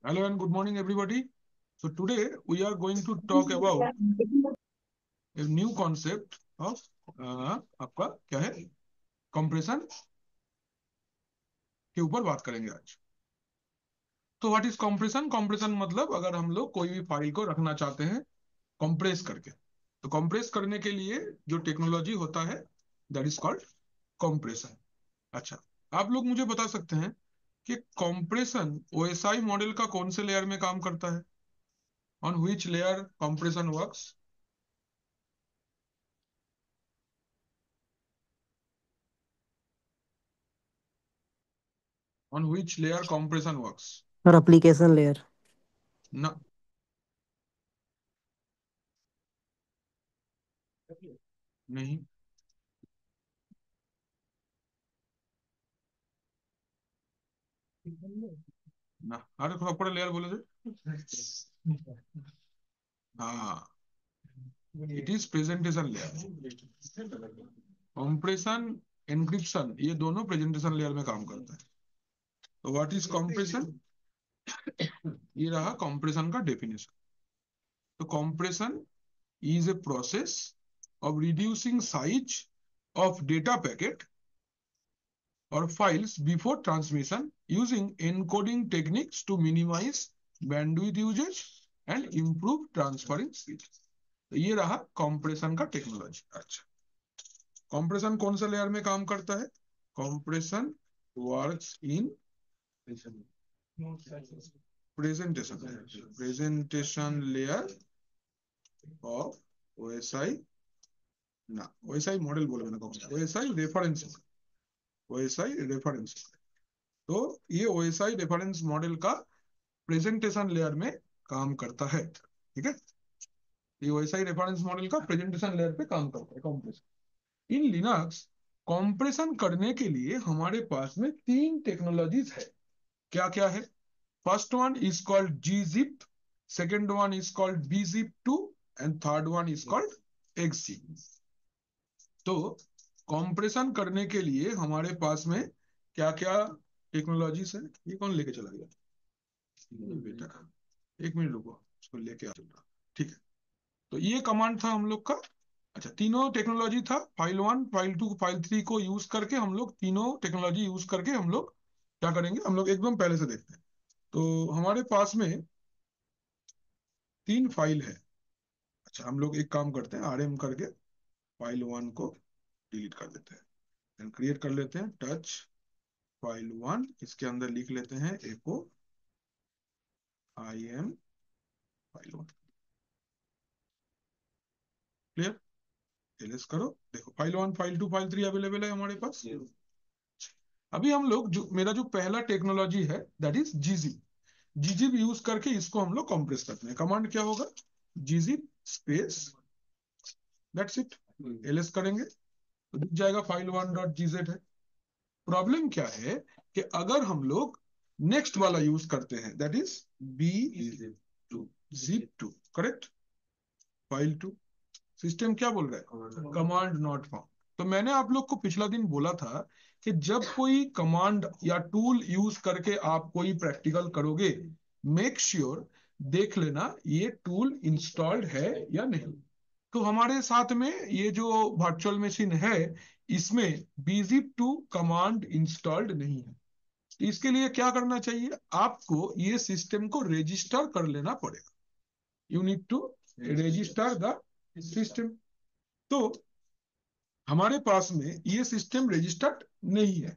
Hello and good morning, everybody. So today we are going to talk about a new concept of आपका क्या है compression के ऊपर बात करेंगे आज। तो व्हाट इज कंप्रेशन? कंप्रेशन मतलब अगर हम लोग कोई भी फाइल को रखना चाहते हैं कंप्रेस करके, तो कंप्रेस करने के लिए जो टेक्नोलॉजी होता है दैट इज कॉल्ड कंप्रेशन। अच्छा, आप लोग मुझे बता सकते हैं कि कंप्रेशन ओएसआई मॉडल का कौन से लेयर में काम करता है? On which layer compression works? On which layer compression works? और एप्लीकेशन लेयर। No, नहीं ना, अरे प्रॉपर लेयर बोले थे। हाँ, it is presentation layer. Compression, encryption, ये दोनों प्रेजेंटेशन लेयर में काम करता है। तो व्हाट इज कंप्रेशन? ये रहा कंप्रेशन का डेफिनेशन। तो compression is a process of reducing size of data packet or files before transmission using encoding techniques to minimize bandwidth usage and improve transferring speed। तो ये रहा कंप्रेशन का technology. अच्छा, compression कौन सा लेयर में काम करता है? Compression works in presentation layer of OSI, ना ओएसआई मॉडल बोले मैंने, कौन ओएसआई रेफरेंस, ओएसआई रेफरेंस। तो ये ओएसआई रेफरेंस मॉडल का प्रेजेंटेशन लेयर में काम करता है। ठीक है, ये ओएसआई रेफरेंस मॉडल का प्रेजेंटेशन लेयर पे काम करता है कंप्रेशन। इन लिनक्स कंप्रेशन करने के लिए हमारे पास में तीन टेक्नोलॉजीज है। क्या क्या है? First one is called gzip, second one is called bzip2 and third one is called xzip। तो कंप्रेशन करने के लिए हमारे पास में क्या क्या टेक्नोलॉजीज है? ये कौन लेके चला गया? बेटा, एक मिनट रुको, उसको लेके आ चल रहा। ठीक है, तो ये कमांड था हम लोग का। अच्छा, तीनों टेक्नोलॉजी था, file one, file two, file three को यूज करके हम लोग, तीनों टेक्नोलॉजी यूज करके हम लोग क्या करेंगे? हम लोग एकदम पहले से देखते हैं। तो हमारे पास में तीन फाइल है। अच्छा, हम लोग एक काम करते हैं, आरएम करके फाइल वन को डिलीट कर देते हैं, क्रिएट कर लेते हैं टच फाइल वन, इसके अंदर लिख लेते हैं echo I am file one. Clear? Ls करो, देखो file one, file two, file three available है हमारे पास। अभी हम लोग जो मेरा जो पहला टेक्नोलॉजी है दैट इज जीजी, जीजिप यूज करके इसको हम लोग कंप्रेस करते हैं। कमांड क्या होगा? जीजिप स्पेस, दैट्स इट। एलएस करेंगे तो दिख जाएगा फाइल वन डॉट जीजेड है। प्रॉब्लम क्या है कि अगर हम लोग नेक्स्ट वाला यूज करते हैं that is B two, zip two, correct, file two, system क्या बोल रहा है? Command not found. तो मैंने आप लोग को पिछला दिन बोला था कि जब कोई कमांड या टूल यूज करके आप कोई प्रैक्टिकल करोगे, मेक श्योर देख लेना ये टूल इंस्टॉल्ड है या नहीं। तो हमारे साथ में ये जो वर्चुअल मशीन है, इसमें bzip2 कमांड इंस्टॉल्ड नहीं है। तो इसके लिए क्या करना चाहिए? आपको ये सिस्टम को रजिस्टर कर लेना पड़ेगा। You need to register the system. तो हमारे पास में ये सिस्टम रजिस्टर्ड नहीं है।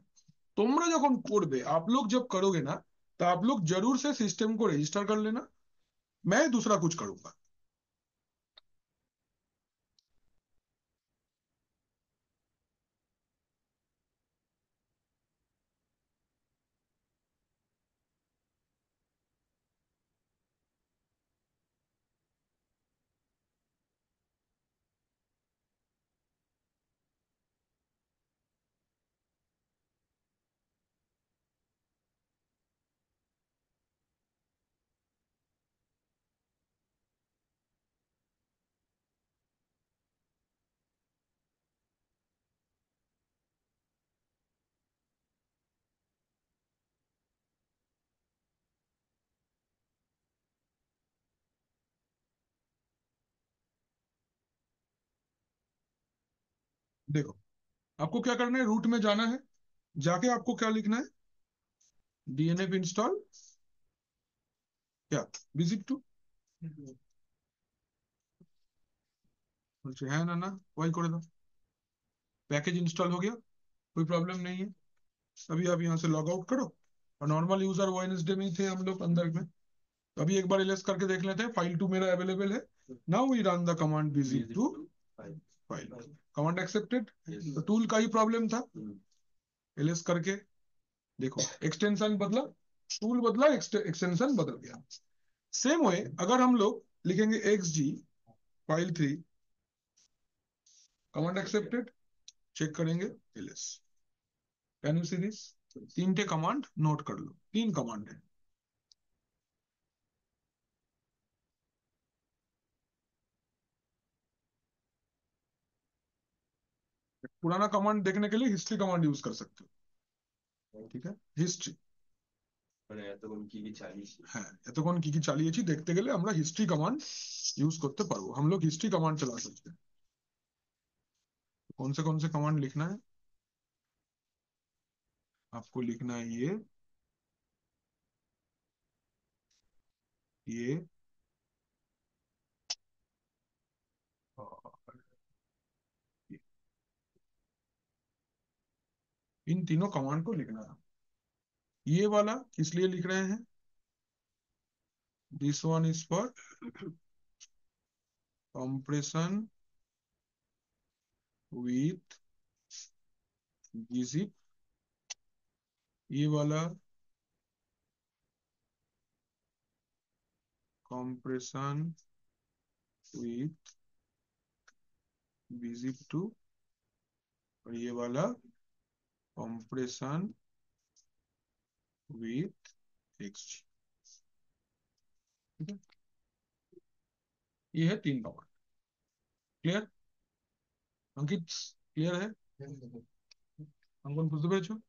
তোমরা যখন করবে, आप लोग जब करोगे ना, तो आप लोग जरूर से सिस्टम को रजिस्टर कर लेना। मैं दूसरा कुछ करूंगा। देखो, आपको क्या करना है, रूट में जाना है, जाके आपको क्या लिखना है, डीएनएफ इंस्टॉल क्या विजिट टू है ना वही कर दो। पैकेज इंस्टॉल हो गया, कोई प्रॉब्लम नहीं है। अभी आप यहाँ से लॉग आउट करो, और नॉर्मल यूजर वेडनेसडे में ही थे हम लोग अंदर में। तो अभी एक बार एलएस करके देख लेते हैं, फाइल 2 मेरा अवेलेबल है। Now we run the command visit to file, command accepted. तो टूल का ही प्रॉब्लम था, एलएस करके देखो एक्सटेंशन बदला, टूल बदला, एक्सटेंशन बदल गया। सेम वे अगर हम लोग लिखेंगे xg file 3, command accepted, check करेंगे ls. Can you see this? 3 command note कर लो, 3 कमांड है। पुराना कमांड देखने के लिए हिस्ट्री कमांड यूज कर सकते हो, ठीक है, हिस्ट्री হ্যাঁ, এতক্ষণ কি কি চালিয়েছি দেখতে গেলে আমরা হিস্ট্রি কমাंड यूज करते পারবো। हम लोग हिस्ट्री कमांड चला सकते हैं। कौन से कमांड लिखना है, आपको लिखना है ये और ये। इन तीनों कमांड को लिखना है। ये वाला किस लिए लिख रहे हैं, this one is for compression with gzip, ये वाला कंप्रेशन विथ gzip2, और ये वाला कंप्रेशन विथ xg। ठीक है, ये है 3 कमांड। क्लियर अंकित? क्लियर है? अंकन बुझতে পেরেছো?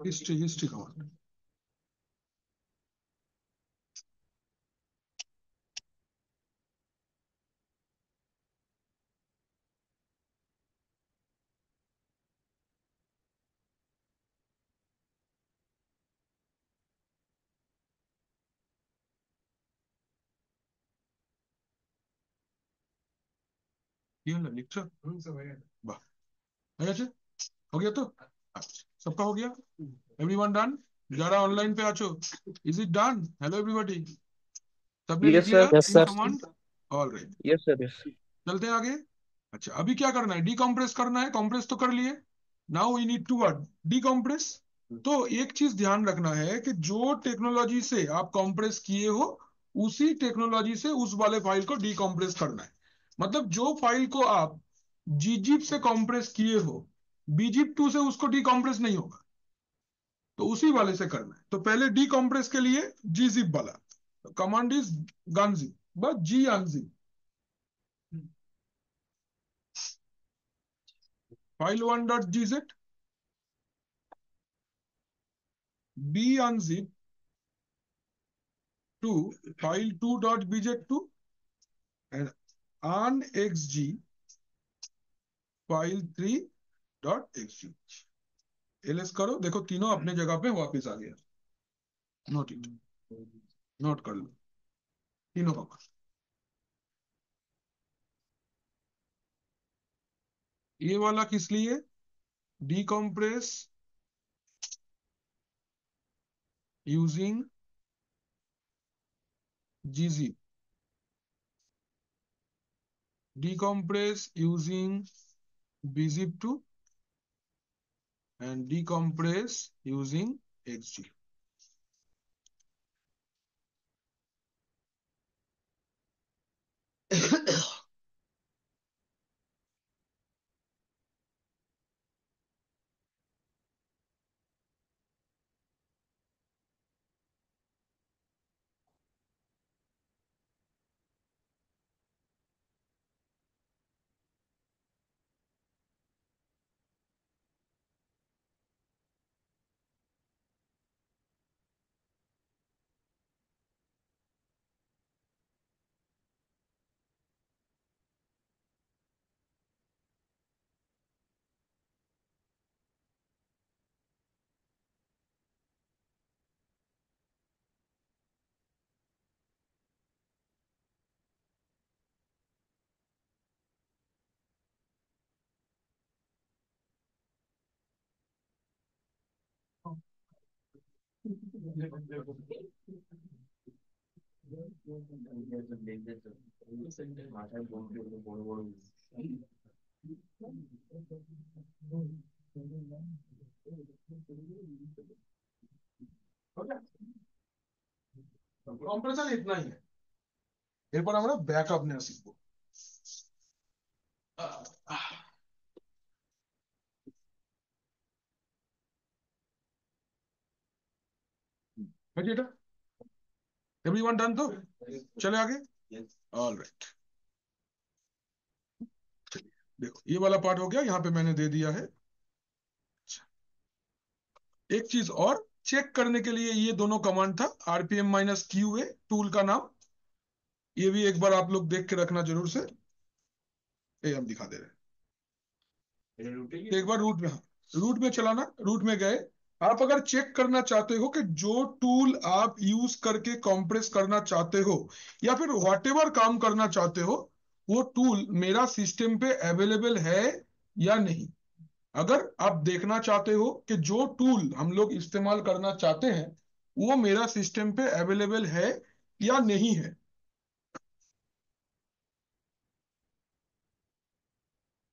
History command. ये वाला लिख वाह, हो गया? हो गया तो अच्छा, सबका हो गया, एवरीवन डन? যারা অনলাइन पे আছো, is it done? Hello everybody, सबने लिख यस लिया sir. Yes 3 sir. Command? All right, yes sir. Yes. चलते हैं आगे। अच्छा, अभी क्या करना है, डीकम्प्रेस करना है। कंप्रेस तो कर लिए, now we need to what, decompress. तो एक चीज ध्यान रखना है कि जो टेक्नोलॉजी से आप कंप्रेस किए हो, उसी टेक्नोलॉजी से उस वाले फाइल को डीकम्प्रेस करना है। मतलब जो फाइल को आप gzip से कंप्रेस किए हो, bzip2 से उसको डीकम्प्रेस नहीं होगा, तो उसी वाले से करना है। तो पहले डीकम्प्रेस के लिए gzip वाला कमांड इज gunzip, बस g unzip, file1.gz, b unzip to file2.bz2 and unxg file3.xg। Ls करो, देखो तीनों अपने जगह पे वापस आ गया। नोट इट, नोट कर लो तीनों का। ये वाला किस लिए, decompress using gzip, decompress using bzip2 and decompress using xg। Compressor इतना ही है এরপর আমরা ব্যাকআপ নেওয়া শিখবো এটা एवरीवन डन तो चले आगे ऑल राइट देखो ये वाला पार्ट हो गया यहाँ पे मैंने दे दिया है एक चीज और चेक करने के लिए ये दोनों कमांड था RPM minus Q a tool का नाम ये भी एक बार आप लोग देख के रखना जरूर से ये हम दिखा दे रहे हैं एक बार रूट में हाँ रूट में चलाना रूट में गए आप अगर चेक करना चाहते हो कि जो टूल आप यूज करके कंप्रेस करना चाहते हो या फिर व्हाटएवर काम करना चाहते हो वो टूल मेरा सिस्टम पे अवेलेबल है या नहीं अगर आप देखना चाहते हो कि जो टूल हम लोग इस्तेमाल करना चाहते हैं वो मेरा सिस्टम पे अवेलेबल है या नहीं है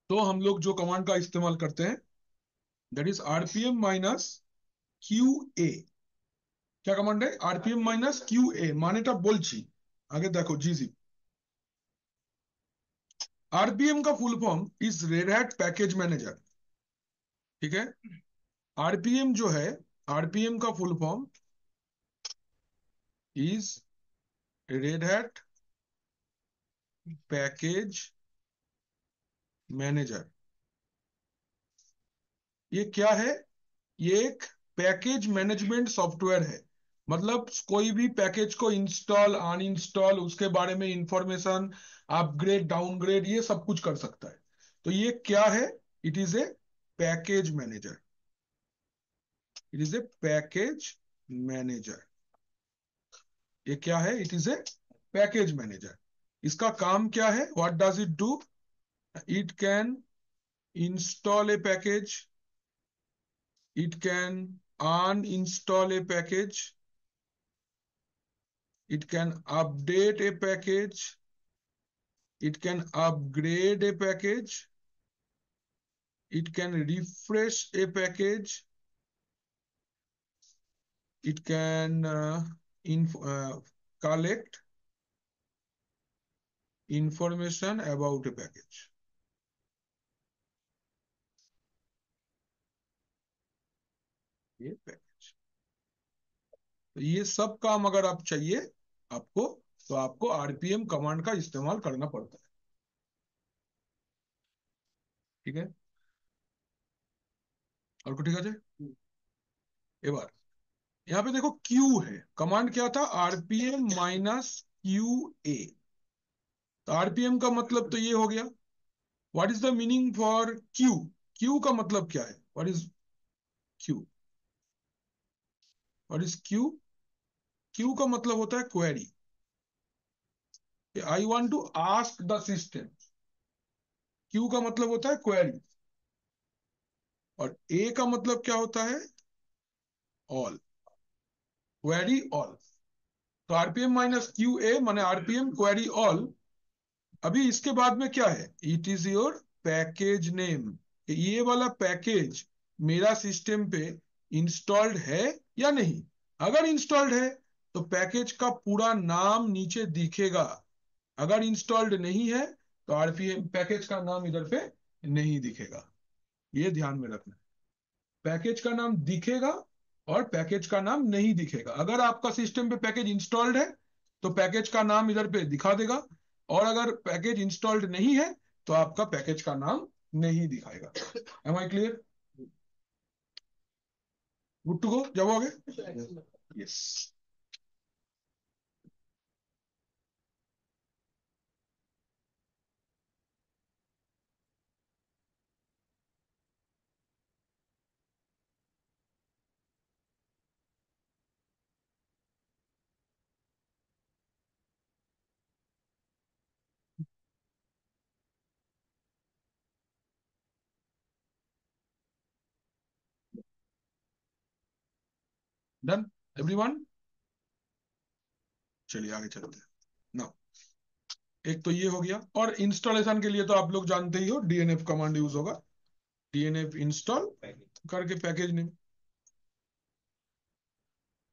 तो हम लोग जो कमांड का इस्तेमाल करते हैं that is RPM minus Q A क्या कमांड है आरपीएम माइनस क्यू ए मानेटा बोलছি आगे देखो जीजी आरपीएम का full form is red hat package manager ठीक है आरपीएम जो है आरपीएम का full form is red hat package manager ये क्या है ये एक पैकेज मैनेजमेंट सॉफ्टवेयर है मतलब कोई भी पैकेज को इंस्टॉल अनइंस्टॉल उसके बारे में इंफॉर्मेशन अपग्रेड डाउनग्रेड ये सब कुछ कर सकता है तो ये क्या है it is a package manager it is a package manager ये क्या है it is a package manager इसका काम क्या है what does it do it can install A package it can uninstall a package it can update a package it can upgrade a package it can refresh a package it can collect information about a package ये package तो ये सब काम अगर आप चाहिए आपको तो आपको आरपीएम कमांड का इस्तेमाल करना पड़ता है ठीक है और कुछ ठीक है एक बार यहाँ पे देखो क्यू है कमांड क्या था आरपीएम माइनस क्यू ए तो आरपीएम का मतलब तो ये हो गया what is the meaning for Q Q का मतलब क्या है what is Q what is Q Q का मतलब होता है query I want to ask the system Q का मतलब होता है क्वेरी और ए का मतलब क्या होता है ऑल क्वेरी ऑल तो आरपीएम माइनस क्यू ए माने आरपीएम क्वेरी ऑल अभी इसके बाद में क्या है it is your package name ये वाला पैकेज मेरा सिस्टम पे इंस्टॉल्ड है या नहीं अगर इंस्टॉल्ड है तो पैकेज का पूरा नाम नीचे दिखेगा अगर इंस्टॉल्ड नहीं है तो आरपीएम पैकेज का नाम इधर पे नहीं दिखेगा ये ध्यान में रखना पैकेज का नाम दिखेगा और पैकेज का नाम नहीं दिखेगा अगर आपका सिस्टम पे पैकेज इंस्टॉल्ड है तो पैकेज का नाम इधर पे दिखा देगा और अगर पैकेज इंस्टॉल्ड नहीं है तो आपका पैकेज का नाम नहीं दिखाएगा am I clear good to go जाओगे यस डन एवरीवन, चलिए आगे चलते हैं ना। एक तो ये हो गया, और इंस्टॉलेशन के लिए तो आप लोग जानते ही हो, डीएनएफ कमांड यूज होगा। डीएनएफ इंस्टॉल करके पैकेज नेम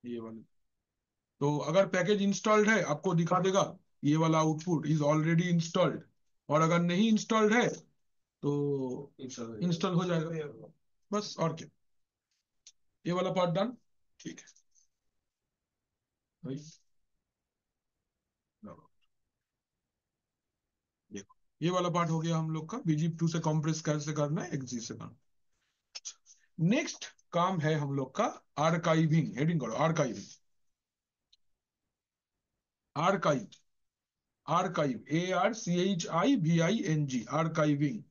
ये वाले। तो अगर पैकेज इंस्टॉल्ड है आपको दिखा देगा ये वाला आउटपुट इज ऑलरेडी इंस्टॉल्ड, और अगर नहीं इंस्टॉल्ड है तो इंस्टॉल हो जाएगा, बस और क्या। ये वाला पार्ट डन, ठीक है भाई। देखो ये वाला पार्ट हो गया हम लोग का, bgp2 से कॉम्प्रेस कैसे करना है, एक्जी से करना। नेक्स्ट काम है हम लोग का आर्काइविंग। हेडिंग करो archiving. Archive, archive, ARCHIVING, archiving.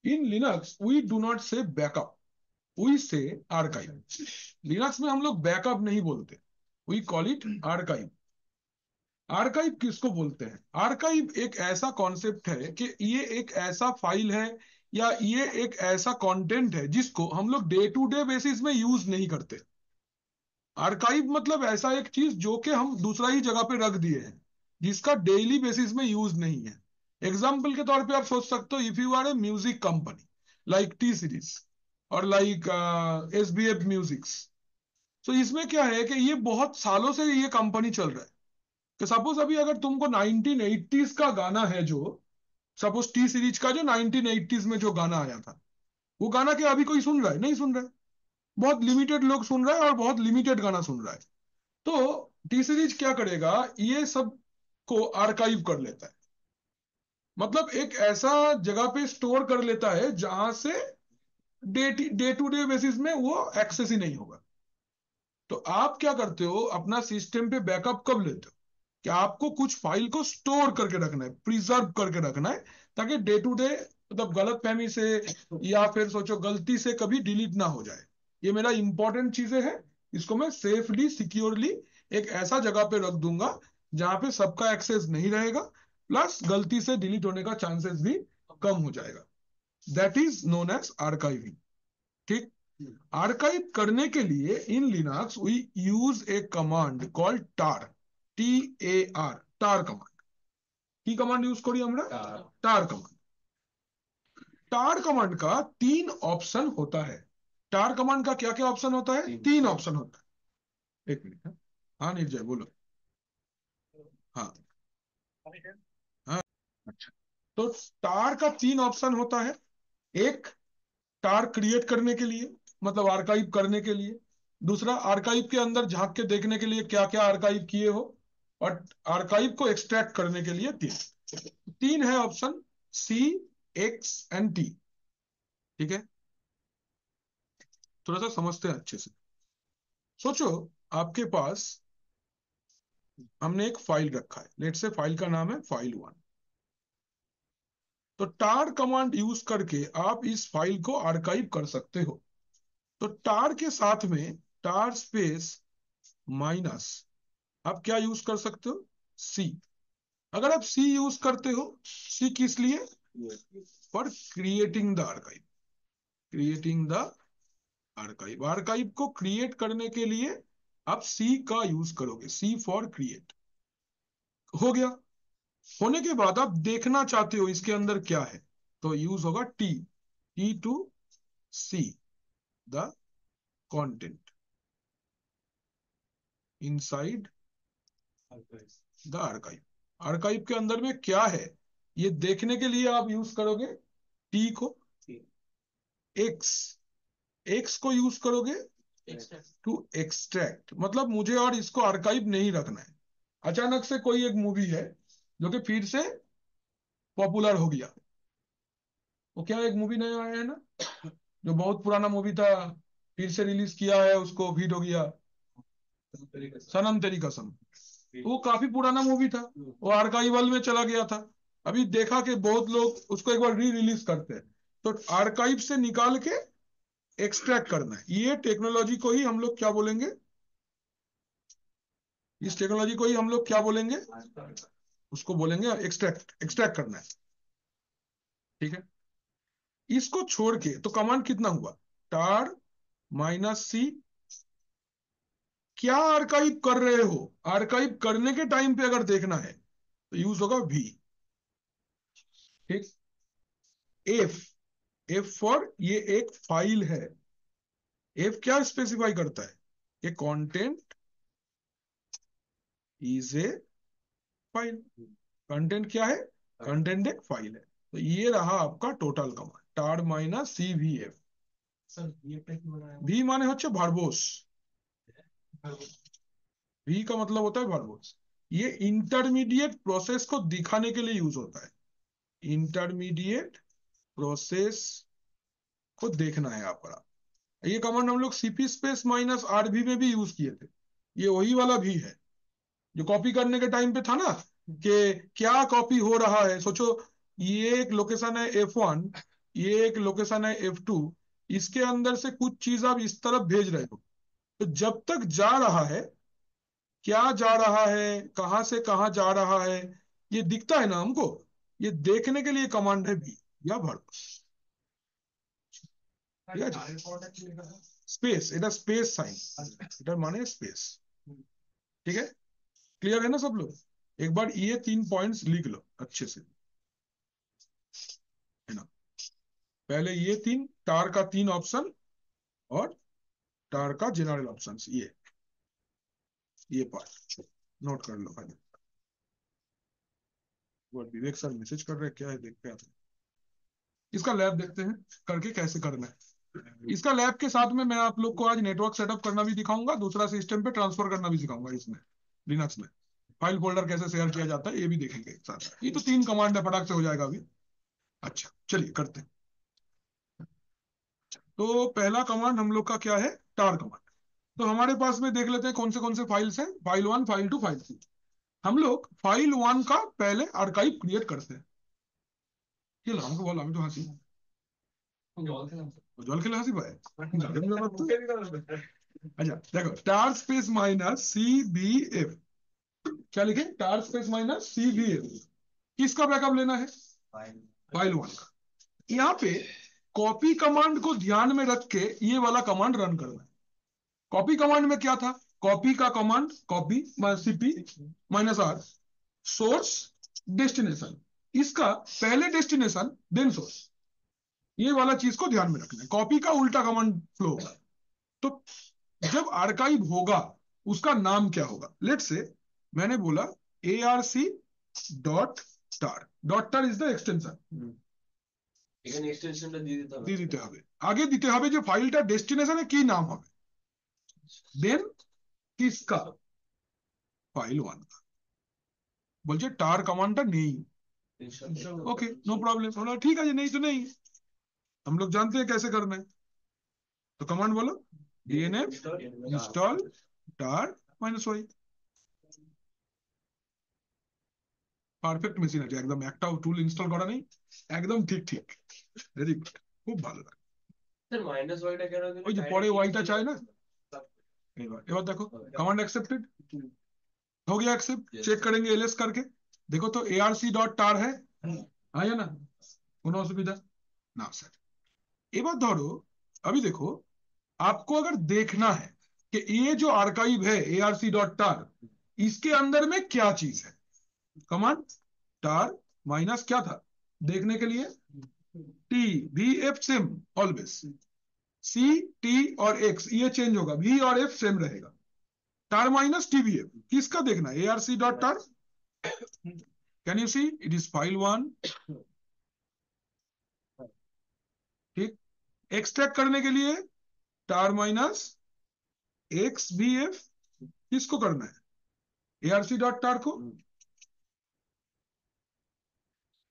In Linux we do not say backup, we say archive. Linux में हम लोग बैकअप नहीं बोलते, we call it archive. Archive किसको बोलते हैं? आर्काइव एक ऐसा कॉन्सेप्ट है कि ये एक ऐसा फाइल है या ये एक ऐसा कंटेंट है जिसको हम लोग डे टू डे बेसिस में यूज नहीं करते। आर्काइव मतलब ऐसा एक चीज जो कि हम दूसरा ही जगह पे रख दिए हैं, जिसका डेली बेसिस में यूज नहीं है। एग्जाम्पल के तौर पे आप सोच सकते हो, if you are a music company like T series और लाइक SBF म्यूजिक्स, तो इसमें क्या है कि ये बहुत सालों से ये कंपनी चल रहा है। कि सपोज अभी अगर तुमको 1980s का गाना है, जो सपोज टी सीरीज का जो 1980s में जो गाना आया था, वो गाना क्या अभी कोई सुन रहा है? नहीं सुन रहा है। बहुत लिमिटेड लोग सुन रहा है और बहुत लिमिटेड गाना सुन रहा है। तो टी सीरीज क्या करेगा, ये सब को आर्काइव कर लेता है। मतलब एक ऐसा जगह पे स्टोर कर लेता है जहां से डे टू डे बेसिस में वो एक्सेस ही नहीं होगा। तो आप क्या करते हो, अपना सिस्टम पे बैकअप कब लेते हो? कि आपको कुछ फाइल को स्टोर करके रखना है, प्रिजर्व करके रखना है, ताकि डे टू डे मतलब गलत फहमी से या फिर सोचो गलती से कभी डिलीट ना हो जाए। ये मेरा इंपॉर्टेंट चीजें हैं, इसको मैं सेफली सिक्योरली एक ऐसा जगह पे रख दूंगा जहां पे सबका एक्सेस नहीं रहेगा, प्लस गलती से डिलीट होने का चांसेस भी कम हो जाएगा। That is known as archiving. ठीक। आर्काइव करने के लिए in Linux we use a command called tar, TAR, tar command. की कमांड यूज करिए हमरा, टार कमांड। टार कमांड का 3 ऑप्शन होता है। टार कमांड का क्या क्या ऑप्शन होता है? 3 ऑप्शन होता है। एक मिनट। हाँ निर्जय बोलो। हाँ हाँ। अच्छा, तो टार का 3 ऑप्शन होता है। एक, टार क्रिएट करने के लिए, मतलब आर्काइव करने के लिए। दूसरा, आर्काइव के अंदर झांक के देखने के लिए क्या क्या आर्काइव किए हो। और आर्काइव को एक्सट्रैक्ट करने के लिए तीन तीन है option, C, X and T। ठीक है, थोड़ा सा समझते हैं अच्छे से। सोचो आपके पास हमने एक फाइल रखा है, लेट से फाइल का नाम है file1। तो टार कमांड यूज करके आप इस फाइल को आर्काइव कर सकते हो। तो टार के साथ में टार स्पेस माइनस आप क्या यूज कर सकते हो? सी। अगर आप सी यूज करते हो, सी किस लिए? For creating the archive. Creating the archive, archive को क्रिएट करने के लिए आप सी का यूज करोगे, सी फॉर क्रिएट। हो गया। होने के बाद आप देखना चाहते हो इसके अंदर क्या है, तो यूज होगा T to see the content inside the archive. Archive के अंदर में क्या है ये देखने के लिए आप यूज करोगे टी को। एक्स, एक्स को यूज करोगे टू एक्सट्रैक्ट, मतलब मुझे और इसको आर्काइव नहीं रखना है। अचानक से कोई एक मूवी है जो कि फिर से पॉपुलर हो गया। वो क्या, एक मूवी नया आया है ना, जो बहुत पुराना मूवी था, फिर से रिलीज किया है, उसको हिट हो गया, सनम तेरी कसम। वो काफी पुराना मूवी था, वो आर्काइवल में चला गया था। अभी देखा कि बहुत लोग उसको एक बार री रिलीज करते हैं। तो आर्काइव से निकाल के एक्सट्रैक्ट करना है, ये टेक्नोलॉजी को ही हम लोग क्या बोलेंगे? इस टेक्नोलॉजी को ही हम लोग क्या बोलेंगे? उसको बोलेंगे एक्सट्रैक्ट, एक्सट्रैक्ट करना है। ठीक है, इसको छोड़ के तो कमांड कितना हुआ? टार माइनस सी क्या आर्काइव कर रहे हो, आर्काइव करने के टाइम पे अगर देखना है तो यूज होगा वी। ठीक। एफ, एफ फॉर ये एक फाइल है। एफ क्या स्पेसिफाई करता है, ये content is a file. Content क्या है, कंटेंट एक फाइल है। तो ये रहा आपका total command, tar minus C V F. V माने হচ্ছে ভার্বোস, वी का मतलब होता है वर्बोस। ये इंटरमीडिएट प्रोसेस को दिखाने के लिए यूज होता है, इंटरमीडिएट प्रोसेस को देखना है आपका। ये कमांड हम लोग सीपी स्पेस माइनस आरवी में भी यूज किए थे। ये वही वाला भी है जो कॉपी करने के टाइम पे था ना, कि क्या कॉपी हो रहा है। सोचो ये एक लोकेशन है F1, ये एक लोकेशन है F2, इसके अंदर से कुछ चीज आप इस तरफ भेज रहे हो, तो जब तक जा रहा है, क्या जा रहा है, कहां से कहां जा रहा है, ये दिखता है ना हमको, ये देखने के लिए कमांड है भी या वर्ब। ঠিক আছে, স্পেস, এটা স্পেस সাইন, এটার মানে স্পেस। ठीक है, क्लियर है ना सब लोग। एक बार ये 3 पॉइंट्स लिख लो अच्छे से, है ना। पहले ये 3 टार का 3 ऑप्शन और टार का जनरल ऑप्शंस, ये पार्ट नोट कर लो पहले। विवेक सर मैसेज कर रहे हैं, क्या है देखते हैं। इसका लैब देखते हैं करके कैसे करना है। इसका लैब के साथ में मैं आप लोग को आज नेटवर्क सेटअप करना भी दिखाऊंगा, दूसरा सिस्टम पे ट्रांसफर करना भी सिखाऊंगा। इसमें लिनक्स में फाइल फोल्डर कैसे शेयर किया जाता है ये भी देखेंगे एक साथ। ये तो 3 कमांड है, फटाक से हो जाएगा अभी। अच्छा चलिए करते हैं। तो पहला कमांड हम लोग का क्या है, टार कमांड। तो हमारे पास में देख लेते हैं कौन से फाइल्स हैं, फाइल 1, फाइल 2, फाइल 3। हम लोग फाइल 1 का पहले आर्काइव क्रिएट करते हैं। ये हमको बोला, আমি তো হাসি जल खेले हंसी पाए। अच्छा देखो, tar space minus C B F, क्या लिखे, tar space minus C B F. किसका बैकअप लेना है, फाइल 1 का। यहाँ पे कॉपी कमांड को ध्यान में रख के ये वाला कमांड रन करना है। कॉपी कमांड में क्या था, कॉपी का command, copy CP minus R, source destination, इसका पहले डेस्टिनेशन देन सोर्स, ये वाला चीज को ध्यान में रखना है। कॉपी का उल्टा कमांड फ्लो होगा। तो जब आर्काइव होगा उसका नाम क्या होगा, लेट से मैंने बोला arc.tar इज द एक्सटेंशन। এখানে এক্সটেনশনটা দিয়ে দিতে হবে, আগে দিতে হবে যে ফাইলটা ডেস্টিনেশনে কি নাম হবে, দেন কিসকা, ফাইল 1 का। বলছে টার কমান্ডটা নেই, ओके नो प्रॉब्लम। बोला ठीक है जी, नहीं तो नहीं, हम लोग जानते हैं कैसे करना है। तो कमांड बोलो dnf install tar -y। Perfect machine আছে একদম, একটাও টুল ইনস্টল করা নেই, একদম ঠিক ঠিক, ভেরি গুড, খুব ভালো লাগে। স্যার মাইনাস ওয়াইটা কেন দিলেন, ওই যে পরে ওয়াইটা চাই না। এবার দেখো कमांड एक्सेप्टेड हो गया, एक्सेप्ट। चेक करेंगे एलएस करके, देखो तो arc.tar है, आया ना, কোনো অসুবিধা না স্যার। এবার ধরো, अभी देखो, आपको अगर देखना है कि ये जो आर्काइव है arc.tar, इसके अंदर में क्या चीज है, कमांड टार माइनस क्या था देखने के लिए, T V F same always, C T और एक्स ये चेंज होगा, वी और एफ सेम रहेगा, टार माइनस टीवीएफ। किसका देखना है, arc.tar। Can you see it is file 1। ठीक, एक्सट्रैक्ट करने के लिए tar minus X V F, किसको करना है, arc.tar को।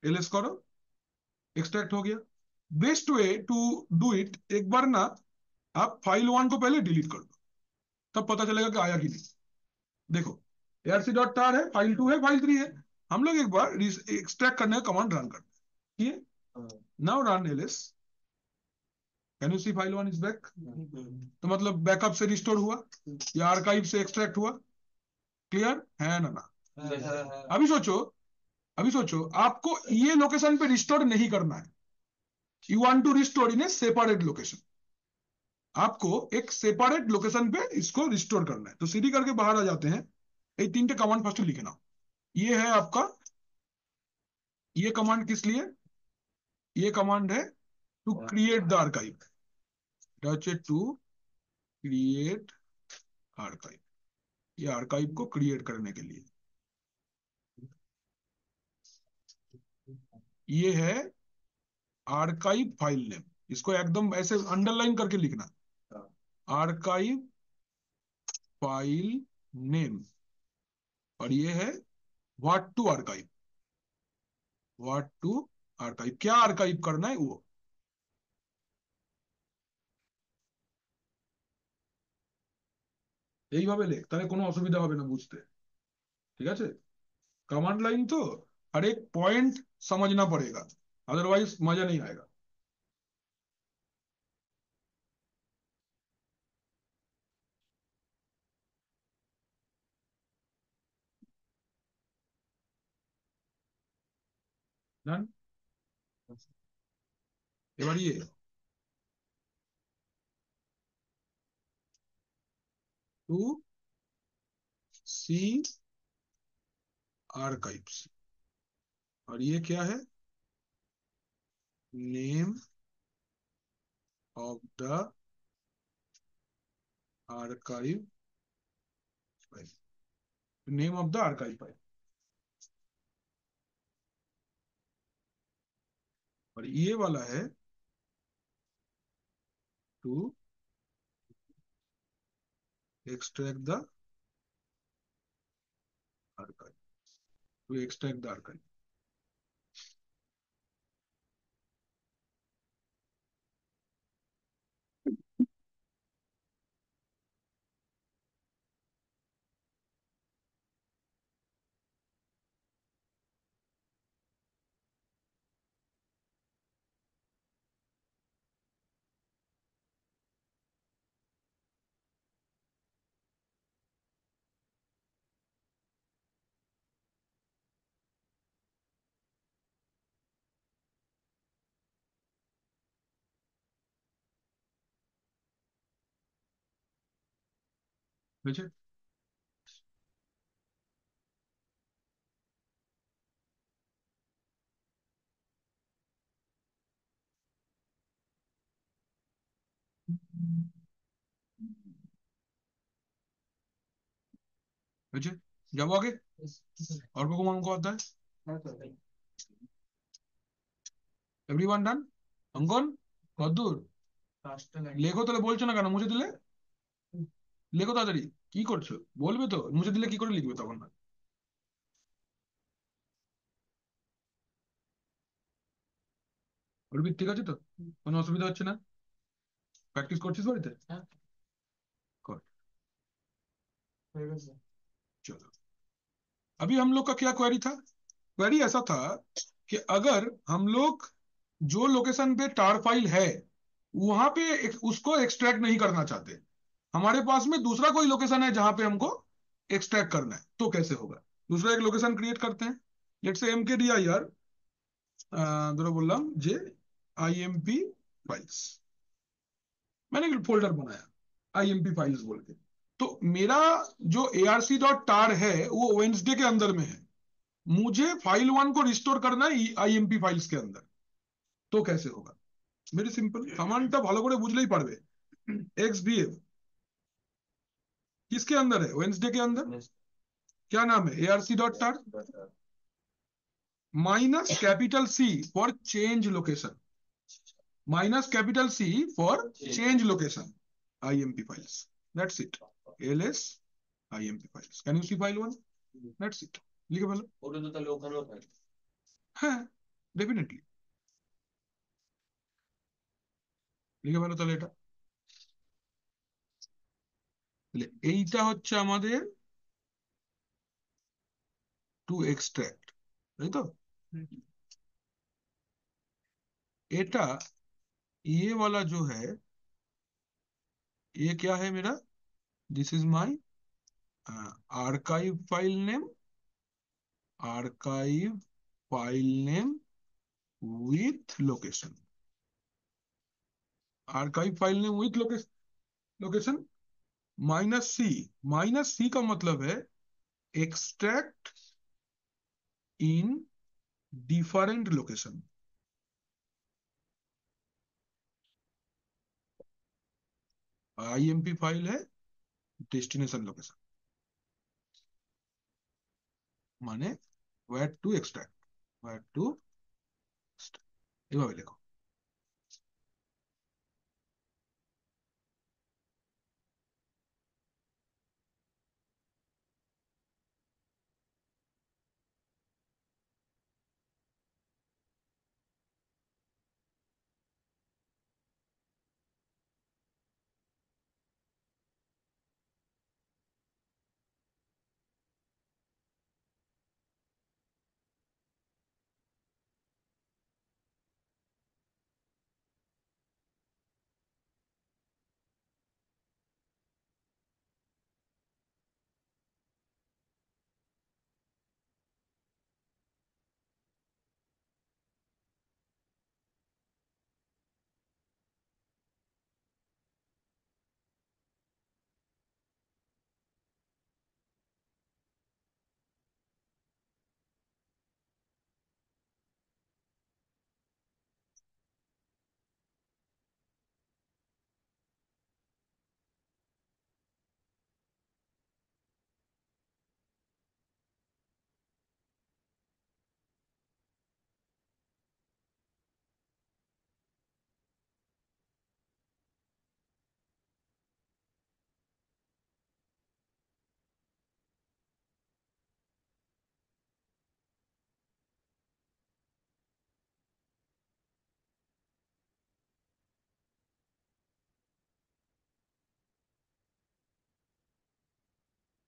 एलएस करो, एक्सट्रैक्ट हो गया। Best way to do it, एक बार ना आप फाइल 1 को पहले डिलीट कर दो, तब पता चलेगा कि आया कि नहीं। देखो arc.tar है, फाइल 2 है, फाइल 3 है। हम लोग एक बार एक्सट्रैक्ट करने का कमांड रन करते हैं। Now run LS, can you see file 1 is back. तो मतलब बैकअप से रिस्टोर हुआ या आर्काइव से एक्सट्रैक्ट हुआ, क्लियर है ना। अभी सोचो आपको ये लोकेशन पे रिस्टोर नहीं करना है, you want to restore in a separate location. आपको एक सेपरेट लोकेशन पे इसको रिस्टोर करना है। तो सीडी करके बाहर आ जाते हैं। ये तीनटे कमांड फर्स्ट लिखना। ये है आपका, ये कमांड किस लिए, ये कमांड है to create the archive, touch to create archive, ये आर्काइव को क्रिएट करने के लिए। ये है आर्काइव फाइल नेम, इसको एकदम ऐसे अंडरलाइन करके लिखना, आर्काइव फाइल नेम। और ये है what to archive, what to archive, क्या आर्काइव करना है वो। এইভাবে লেখ, তাহলে কোনো অসুবিধা হবে না বুঝতে। ঠিক আছে, कमांड लाइन तो हर एक पॉइंट समझना पड़ेगा, अदरवाइज मजा नहीं आएगा। डन। এবার ये टू सी आर्काइव्स, और ये क्या है, name of the archive file, name of the archive file. और ये वाला है to extract the archive, to extract the archive. বুঝে বুঝে যাবো আগে, অল্প কম অঙ্ক অধ্যায়। Everyone done? অঙ্কন কতদূর? লেখো, তাহলে বলছো না কেন, মুছে দিলে লেখো তাড়াতাড়ি। কি করছো, বলবে তো, মুছে দিলে কি করে লিখবে তখন না। অর্পিত ঠিক আছে তো, কোনো অসুবিধা হচ্ছে না? প্র্যাকটিস করছিস বাড়িতে? कर। चलो, अभी हम लोग का क्या क्वेरी था? क्वेरी ऐसा था कि अगर हम लोग जो लोकेशन पे टार फाइल है वहां पे उसको एक्सट्रैक्ट नहीं करना चाहते, हमारे पास में दूसरा कोई लोकेशन है जहां पे हमको एक्सट्रैक्ट करना है, तो कैसे होगा? दूसरा एक लोकेशन क्रिएट करते हैं, लेट्स से mkdir ধরো বললাম যে imp फाइल्स, मैंने एक फोल्डर बनाया imp फाइल्स बोल के। तो मेरा जो arc.tar है वो वेंसडे के अंदर में है, मुझे फाइल वन को रिस्टोर करना है आईएमपी फाइल्स के अंदर, तो कैसे होगा? वेरी सिंपल, कमांडটা ভালো করে বুঝলেই পারবে। xbf किसके अंदर है, वेंसडे के अंदर, क्या नाम है, arc.tar minus capital C for change location, minus capital C for change location, imp files, that's it, ls imp files, can you see file one, that's it, লিখে ফেলো। ওটা তো তাহলে ওখানেও থাকে, হ্যাঁ ডেফিনেটলি লিখে ফেলো তাহলে এটা। তাহলে এইটা হচ্ছে আমাদের টু এক্সট্রैक्ट, তাই তো? এটা ये वाला जो है, ये क्या है मेरा, this is my archive file name, archive file name with location, archive file name with location. Location -C का मतलब है extract in different location. IMP file है डेस्टिनेशन लोकेशन, माने where to extract, where to এভাবে লেখো।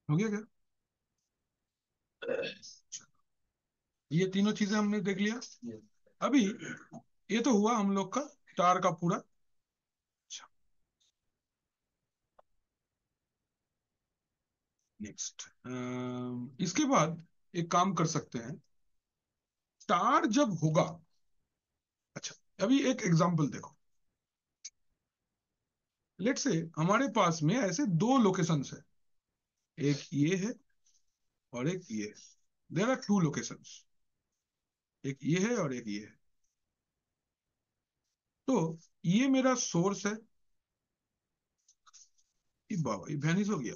हो गया क्या? ये तीनों चीजें हमने देख लिया। अभी ये तो हुआ हम लोग का टार का पूरा। नेक्स्ट, इसके बाद एक काम कर सकते हैं। टार जब होगा, अच्छा अभी एक एग्जांपल देखो। लेट्स से हमारे पास में ऐसे दो लोकेशंस है, एक ये है और एक ये है। देयर आर टू लोकेशंस, एक ये है और एक ये है। तो ये मेरा सोर्स है। ये बाबा ये वैनिश हो गया।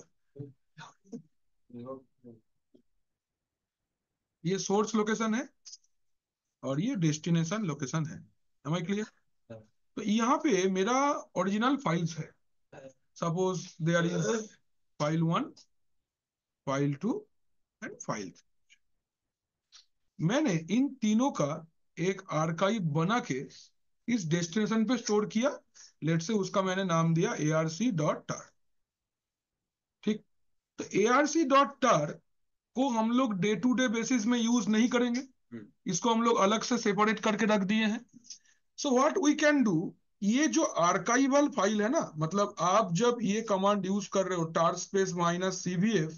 ये सोर्स लोकेशन है और ये डेस्टिनेशन लोकेशन है। Am I clear? तो यहाँ पे मेरा ओरिजिनल फाइल्स है। Suppose there is file 1, file 2 and file 3। मैंने इन तीनों का एक आर्काइव बना के इस डेस्टिनेशन पे स्टोर किया। लेट से उसका मैंने नाम दिया arc.tar। ठीक। तो arc.tar को हम लोग डे टू डे बेसिस में यूज नहीं करेंगे, इसको हम लोग अलग से सेपरेट करके रख दिए हैं। So what we can do, ये जो आर्काइवल फाइल है ना, मतलब आप जब ये कमांड यूज कर रहे हो tar स्पेस -cvf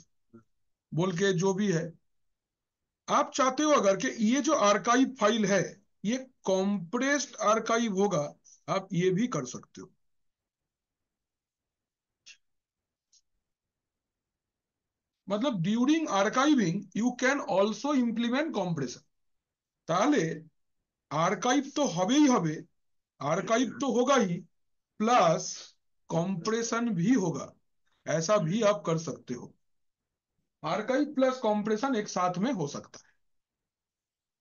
बोल के जो भी है, आप चाहते हो अगर कि ये जो आर्काइव फाइल है ये कॉम्प्रेस्ड आर्काइव होगा, आप ये भी कर सकते हो। मतलब during archiving you can also implement compression. তাহলে आर्काइव तो हबे ही हबे, आर्काइव तो होगा ही, प्लस कॉम्प्रेशन भी होगा। ऐसा भी आप कर सकते हो। आर्काइव प्लस कॉम्प्रेशन एक साथ में हो सकता है।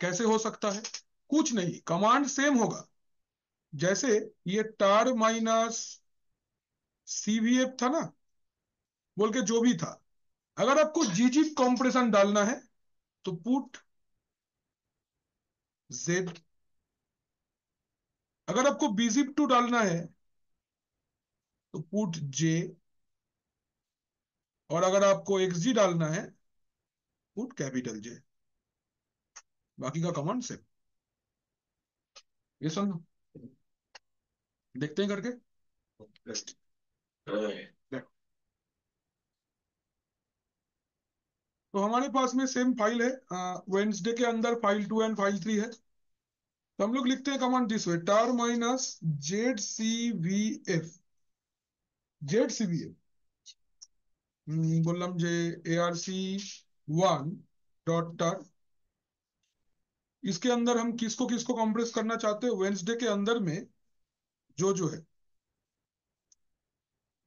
कैसे हो सकता है? कुछ नहीं, कमांड सेम होगा। जैसे ये tar -cvf था ना, बोल के जो भी था, अगर आपको gzip कॉम्प्रेशन डालना है तो पुट z, अगर आपको bzip2 डालना है तो पुट j, और अगर आपको xg डालना है पुट कैपिटल J। बाकी का कमांड सेम। ये सुन, देखते हैं करके। देखो, तो हमारे पास में सेम फाइल है। वेंसडे के अंदर फाइल 2 एंड फाइल 3 है। तो हम लोग लिखते हैं command this way, tar -zcvf ZCBA বললাম যে ARC1 इसके अंदर हम किसको किसको कंप्रेस करना चाहते हैं? वेंसडे के अंदर में जो है,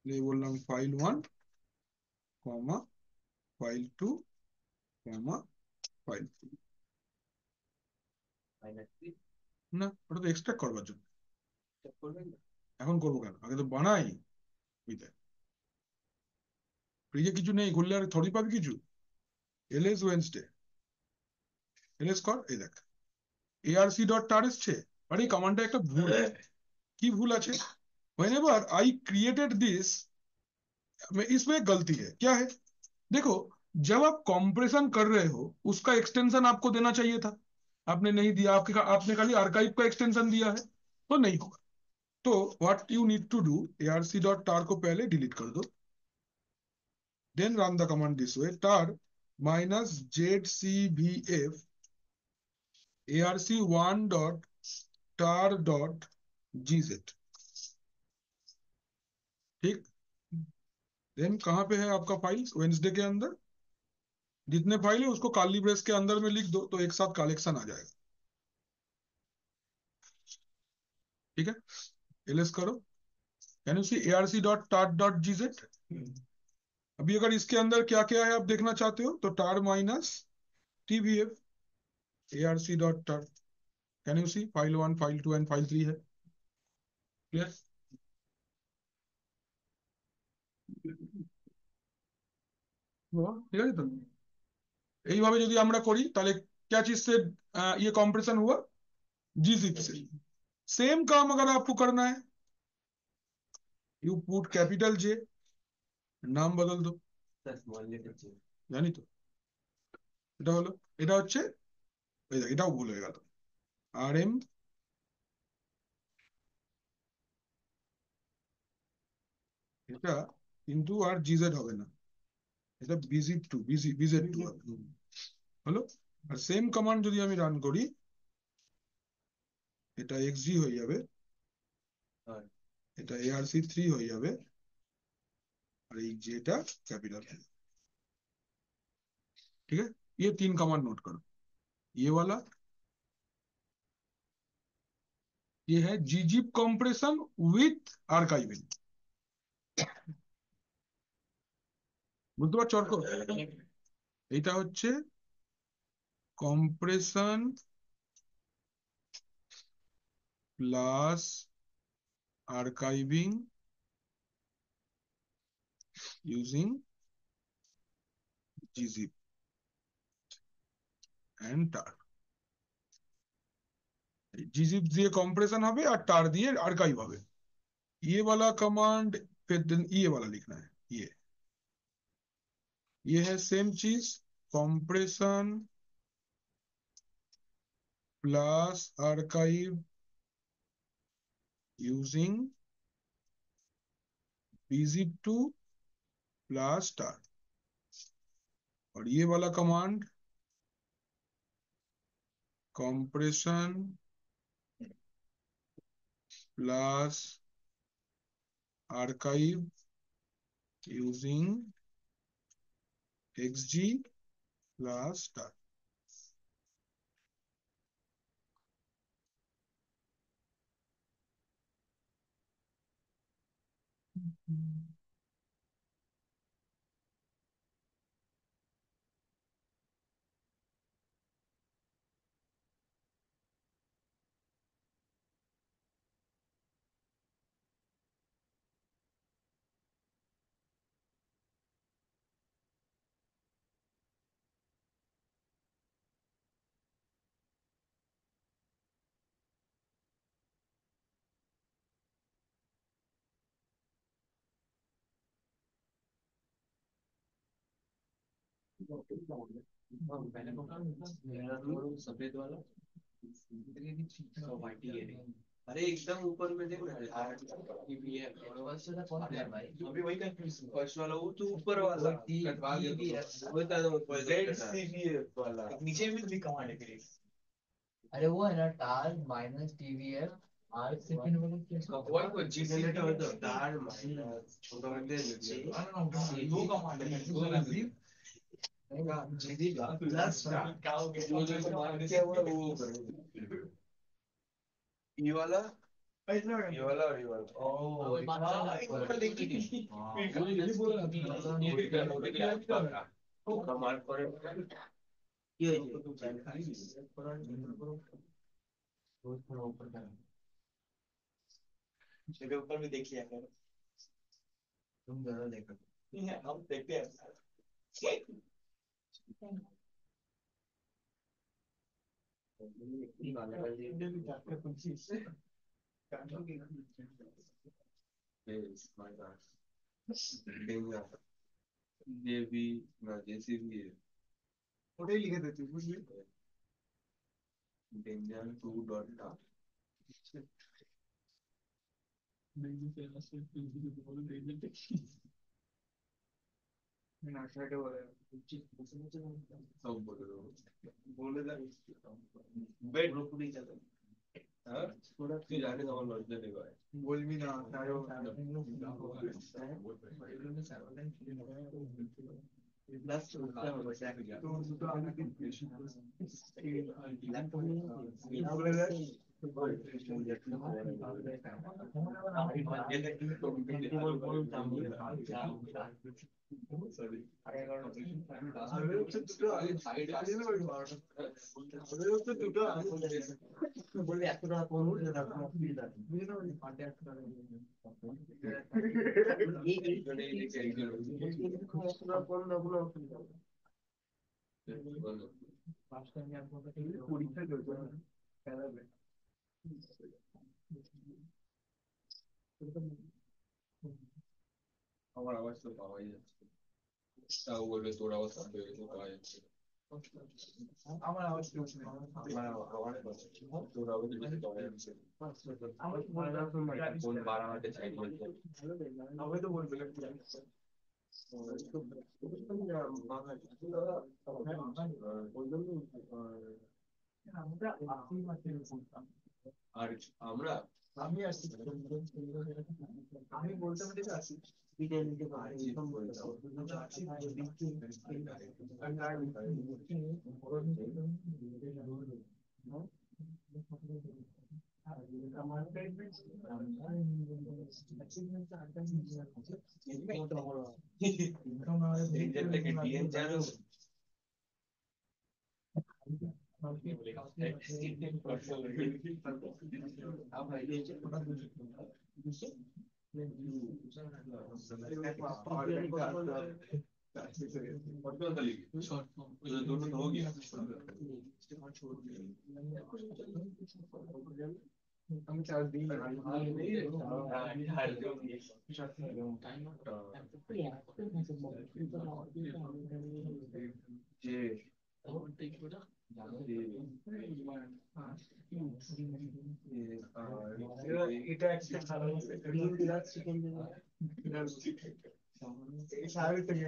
ये बोललाम फाइल 1, फाइल 2, ফাইল 3 না, ওটা তো এক্সট্রাক্ট করবার জন্য। এখন করবো কেন? আগে তো বানাই। বুঝলে, ফ্রিজে কিছু নেই, খুললে আর থরি পাবি কিছু। এলএস ওয়েন্সডে, এলএস কর, এই দেখ arc.tar এসছে। আরে এই কমান্ডটা একটা ভুল। কি ভুল আছে? whenever I created this, इसमें एक गलती है। क्या है? देखो, जब आप कंप्रेशन कर रहे हो उसका एक्सटेंशन आपको देना चाहिए था, आपने नहीं दिया। आपने खाली आर्काइव का एक्सटेंशन दिया है, तो नहीं होगा। तो what you need to do, arc.tar को पहले डिलीट कर दो, then run the command this way, tar -zcbf arc1.tar.gz। ठीक, देन कहां पे है आपका फाइल? वेंसडे के अंदर जितने फाइल है उसको काली ब्रेस के अंदर में लिख दो, तो एक साथ कलेक्शन आ जाएगा। ठीक है, एलएस करो। Can you see arc.tar.gz? अभी अगर इसके अंदर क्या क्या है आप देखना चाहते हो, तो tar -tvf arc.tar। Can you see file 1, file 2 and file 3 है। क्लियर? ঠিক আছে তো? এইভাবে যদি আমরা করি তাহলে क्या चीज से ये कॉम्प्रेशन हुआ? gzip से। सेम काम अगर आपको करना है, यू पुट कैपिटल J, নাম বদল দো, জানি তো। এটা হলো, এটা হচ্ছে, এই দেখ, এটাও ভুল হয়ে গেল। RM, এটা কিন্তু আর GZ হবে না, এটা BZ2 BZ2 হলো। আর সেম কমান্ড যদি আমি রান করি, এটা XG হয়ে যাবে, এটা ARC3 হয়ে যাবে, और एक जेटा कैपिटल है। ठीक है, ये 3 कमांड नोट करो। ये वाला, ये है gzip कंप्रेशन विथ आर्काइविंग। বুঝতে পারছো অর্ক? এটা হচ্ছে compression plus archiving using gzip and tar। gzip দিয়ে কম্প্রেশন হবে আর tar দিয়ে आर्काइव হবে। ये वाला कमांड, फिर ये वाला लिखना है। ये है सेम चीज, compression plus archive using bzip2 plus tar। और ये वाला command, compression plus archive using xg plus tar। सफेद वाला, अरे एकदम ऊपर में देख ना, TBF अभी वही कंफ्यूज, फर्स्ट वाला वो तो ऊपर वाला ZCBF वाला, नीचे में भी कमांड है। अरे वो है ना, टार -tvf জিসিটা হয়তো তার মাইনাস ছোট হাতে নিচে জিডি প্লাস ये वाला ये वाला और ये वाला कमाल করে কি হয়েছে इसके ऊपर भी देख लिया करो तुम ज्यादा देखो हम देखते हैं Yes, my God. Danger. ये भी ना जैसे भी है ওটাই লিখে দে তুই বুঝলি डेंजर टू डॉट का না সেটা বলে सब बोले था बेड पूरी चला हाँ थोड़ा फिर जाने का और लॉजिक नहीं है বলবি না তারও लास्ट का बचा के তো দুটো আগে बोले था বলবি এত টাকা কম হলে পরীক্ষা চলছে খেলাবে আমার আওয়াজ তো পাওয়াই যাচ্ছে তাও বলবে তোর আওয়াজ শুনতে পেয়েছে পাওয়া যাচ্ছে আমার আওয়াজ চলছে না আমার আওয়াজ পাচ্ছে তোর আওয়াজ বেশি পাওয়া যাচ্ছে ফোন বাড়াতে চাই বলতে আমি তো বলবো আর আমরা আমি আসছি আমি বলতে পারি আসি থেকে ডিএন জানো दोनों तो हो गया আমি চার্জ দিই যে এটা একটা খারাপ সাড়ে থেকে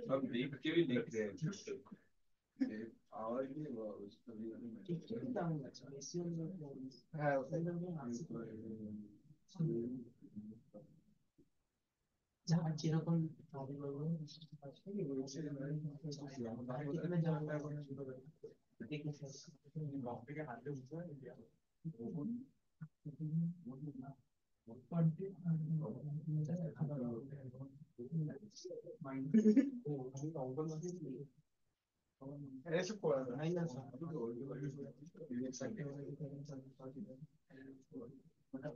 हम देख के भी लिख रहे हैं आवाज नहीं যার যেরকম এসব করা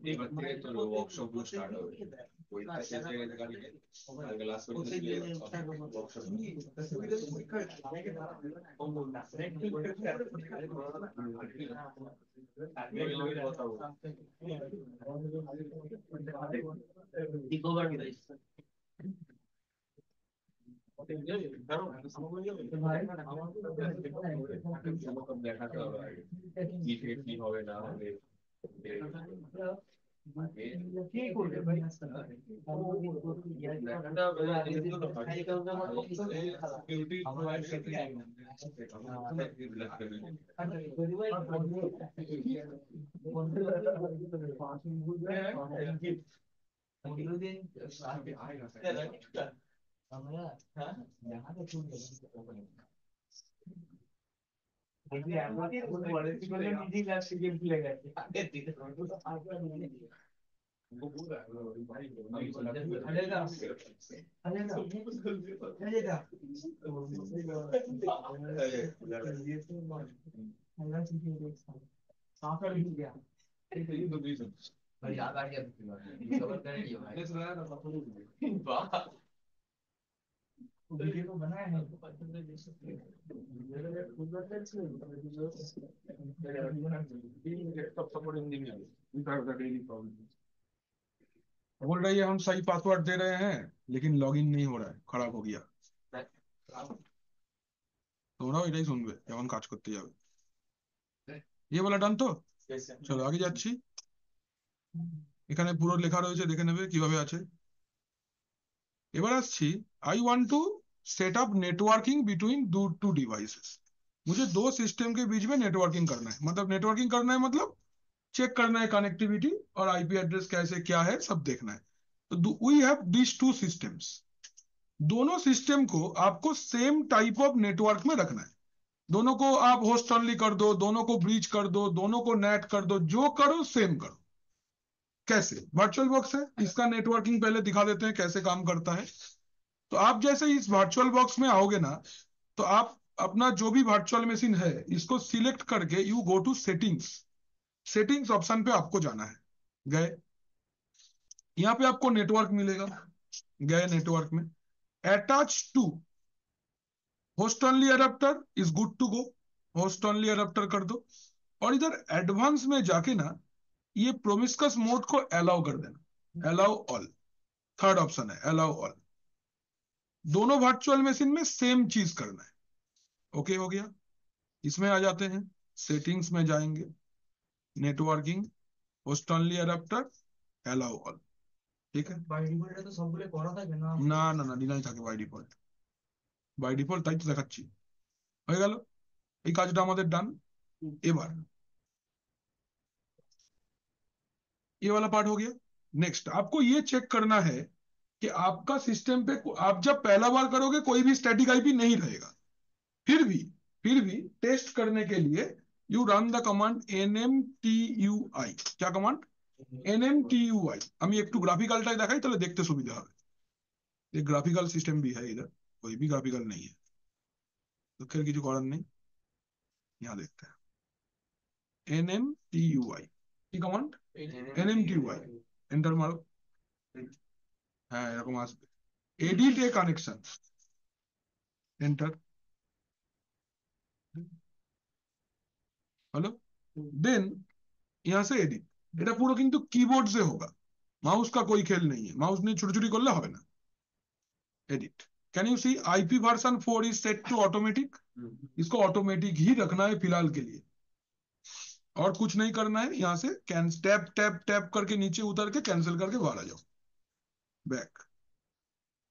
এবার থেকে তোর ওয়ার্কশপ গুলো স্টার্ট হবে পরীক্ষা শেষ হয়ে গেছে কালকে আর ক্লাস করতে ওয়ার্কশপ দেখাতে হবে আগে কি হবে না হবে কি করবে ভাই আমরা यहाँ पे छूट गए देखिए आप बड़े से बड़े निजी क्लास के गेम खेलेगा आगे दिख रहा है तो आगे वो बोल रहा है भाई अलेगा अलेगा अलेगा ये तो अल्लाह की देख साफ कर दिया ये तो भी भाई याद आ गया खबर करेंगे भाई इस रहा ना वाह वीडियो को बनाया है बोल रही है हम सही पासवर्ड दे रहे हैं लेकिन लॉगिन नहीं हो रहा है, खराब हो गया। তোমরাও এটাই শুনবে যখন কাজ করতে যাবে। ये वाला ডান তো, চলো আগে যাচ্ছি। এখানে পুরো লেখা রয়েছে, দেখে নেবে কিভাবে আছে। এবার আসছি, I want to set up networking between two devices. मुझे दो सिस्टम के बीच में नेटवर्किंग करना है, मतलब नेटवर्किंग करना है मतलब चेक करना है कनेक्टिविटी और आईपी एड्रेस कैसे क्या है सब देखना है। तो we have this two systems. दोनों सिस्टम को आपको सेम टाइप ऑफ नेटवर्क में रखना है। दोनों को आप होस्ट ओनली कर दो, दोनों को ब्रीच कर दो, दोनों को नेट कर दो, जो करो सेम करो। कैसे? वर्चुअल बॉक्स है, इसका नेटवर्किंग पहले दिखा देते हैं कैसे काम करता है। तो आप जैसे इस वर्चुअल बॉक्स में आओगे ना, तो आप अपना जो भी वर्चुअल मशीन है इसको सिलेक्ट करके you go to settings. Settings option पे आपको जाना है। गए, यहाँ पे आपको नेटवर्क मिलेगा। गए नेटवर्क में, attach to host only adapter is good to go, host only adapter कर दो। और इधर एडवांस में जाके ना ये प्रोमिस्कस मोड को अलाउ कर देना, अलाउ ऑल। थर्ड ऑप्शन है अलाउ ऑल। दोनों वर्चुअल मशीन में सेम चीज करना है। ओके हो गया। इसमें आ जाते हैं, सेटिंग्स में जाएंगे, networking, host only adapter, allow all. ठीक है, বাই ডিফল্ট তো সবগুলো করা থাকে না না না না ডিনাই থাকে বাই ডিফল্ট। বাই ডিফল্ট তাই তো দেখাচ্ছি। হয়ে গেল, এই কাজটা আমাদের ডান। এবার ये वाला पार्ट हो गया। नेक्स्ट आपको ये चेक करना है कि आपका सिस्टम पे आप जब पहला बार करोगे कोई भी स्टैटिक आईपी नहीं रहेगा। फिर भी टेस्ट करने के लिए you run the command nmtui। क्या कमांड? nmtui। আমি একটু গ্রাফিক্যালটাই দেখাই তাহলে দেখতে সুবিধা হবে। एक ग्राफिकल सिस्टम भी है इधर, कोई भी ग्राफिकल नहीं है तो खैर কিছু করার নেই। यहाँ देखते हैं nmtui কি কমান্ড? nmtui এন্টার মারো। হ্যাঁ এরকম আসবে। এডিট এ কানেকশন, এন্টার। হলো, देन यहाँ से एडिट। এটা পুরো কিন্তু कीबोर्ड से होगा, माउस का कोई खेल नहीं है, माउस नहीं छुटी করলে হবে না। Edit, can you see IP version 4 is set to automatic. इसको ऑटोमेटिक ही रखना है फिलहाल के लिए, और कुछ नहीं करना है। यहाँ से टैप टैप टैप करके नीचे उतर के कैंसिल करके बाहर आ जाओ, बैक,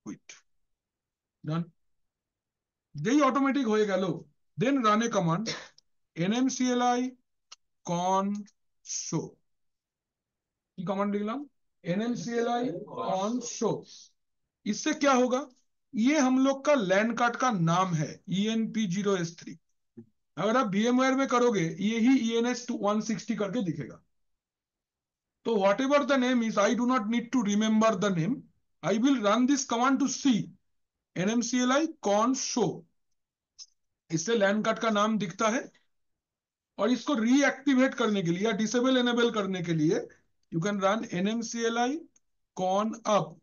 क्विट, डन। যেই অটোমেটিক হয়ে গেল, দেন রান এ কমান্ড nmcli conshow। की कमांड लिखलाम nmcli conshow। इससे क्या होगा, ये हम लोग का लैंड कार्ड का नाम है enp0s3। अगर आप VMware में करोगे ये ही ENS160 करके दिखेगा। तो whatever the name is, I do not need to remember the name, I will run this command to see nmcli conshow। इससे लैंड कार्ड का नाम दिखता है, और इसको रीएक्टिवेट करने के लिए या डिसेबल एनेबल करने के लिए you can run nmcli con up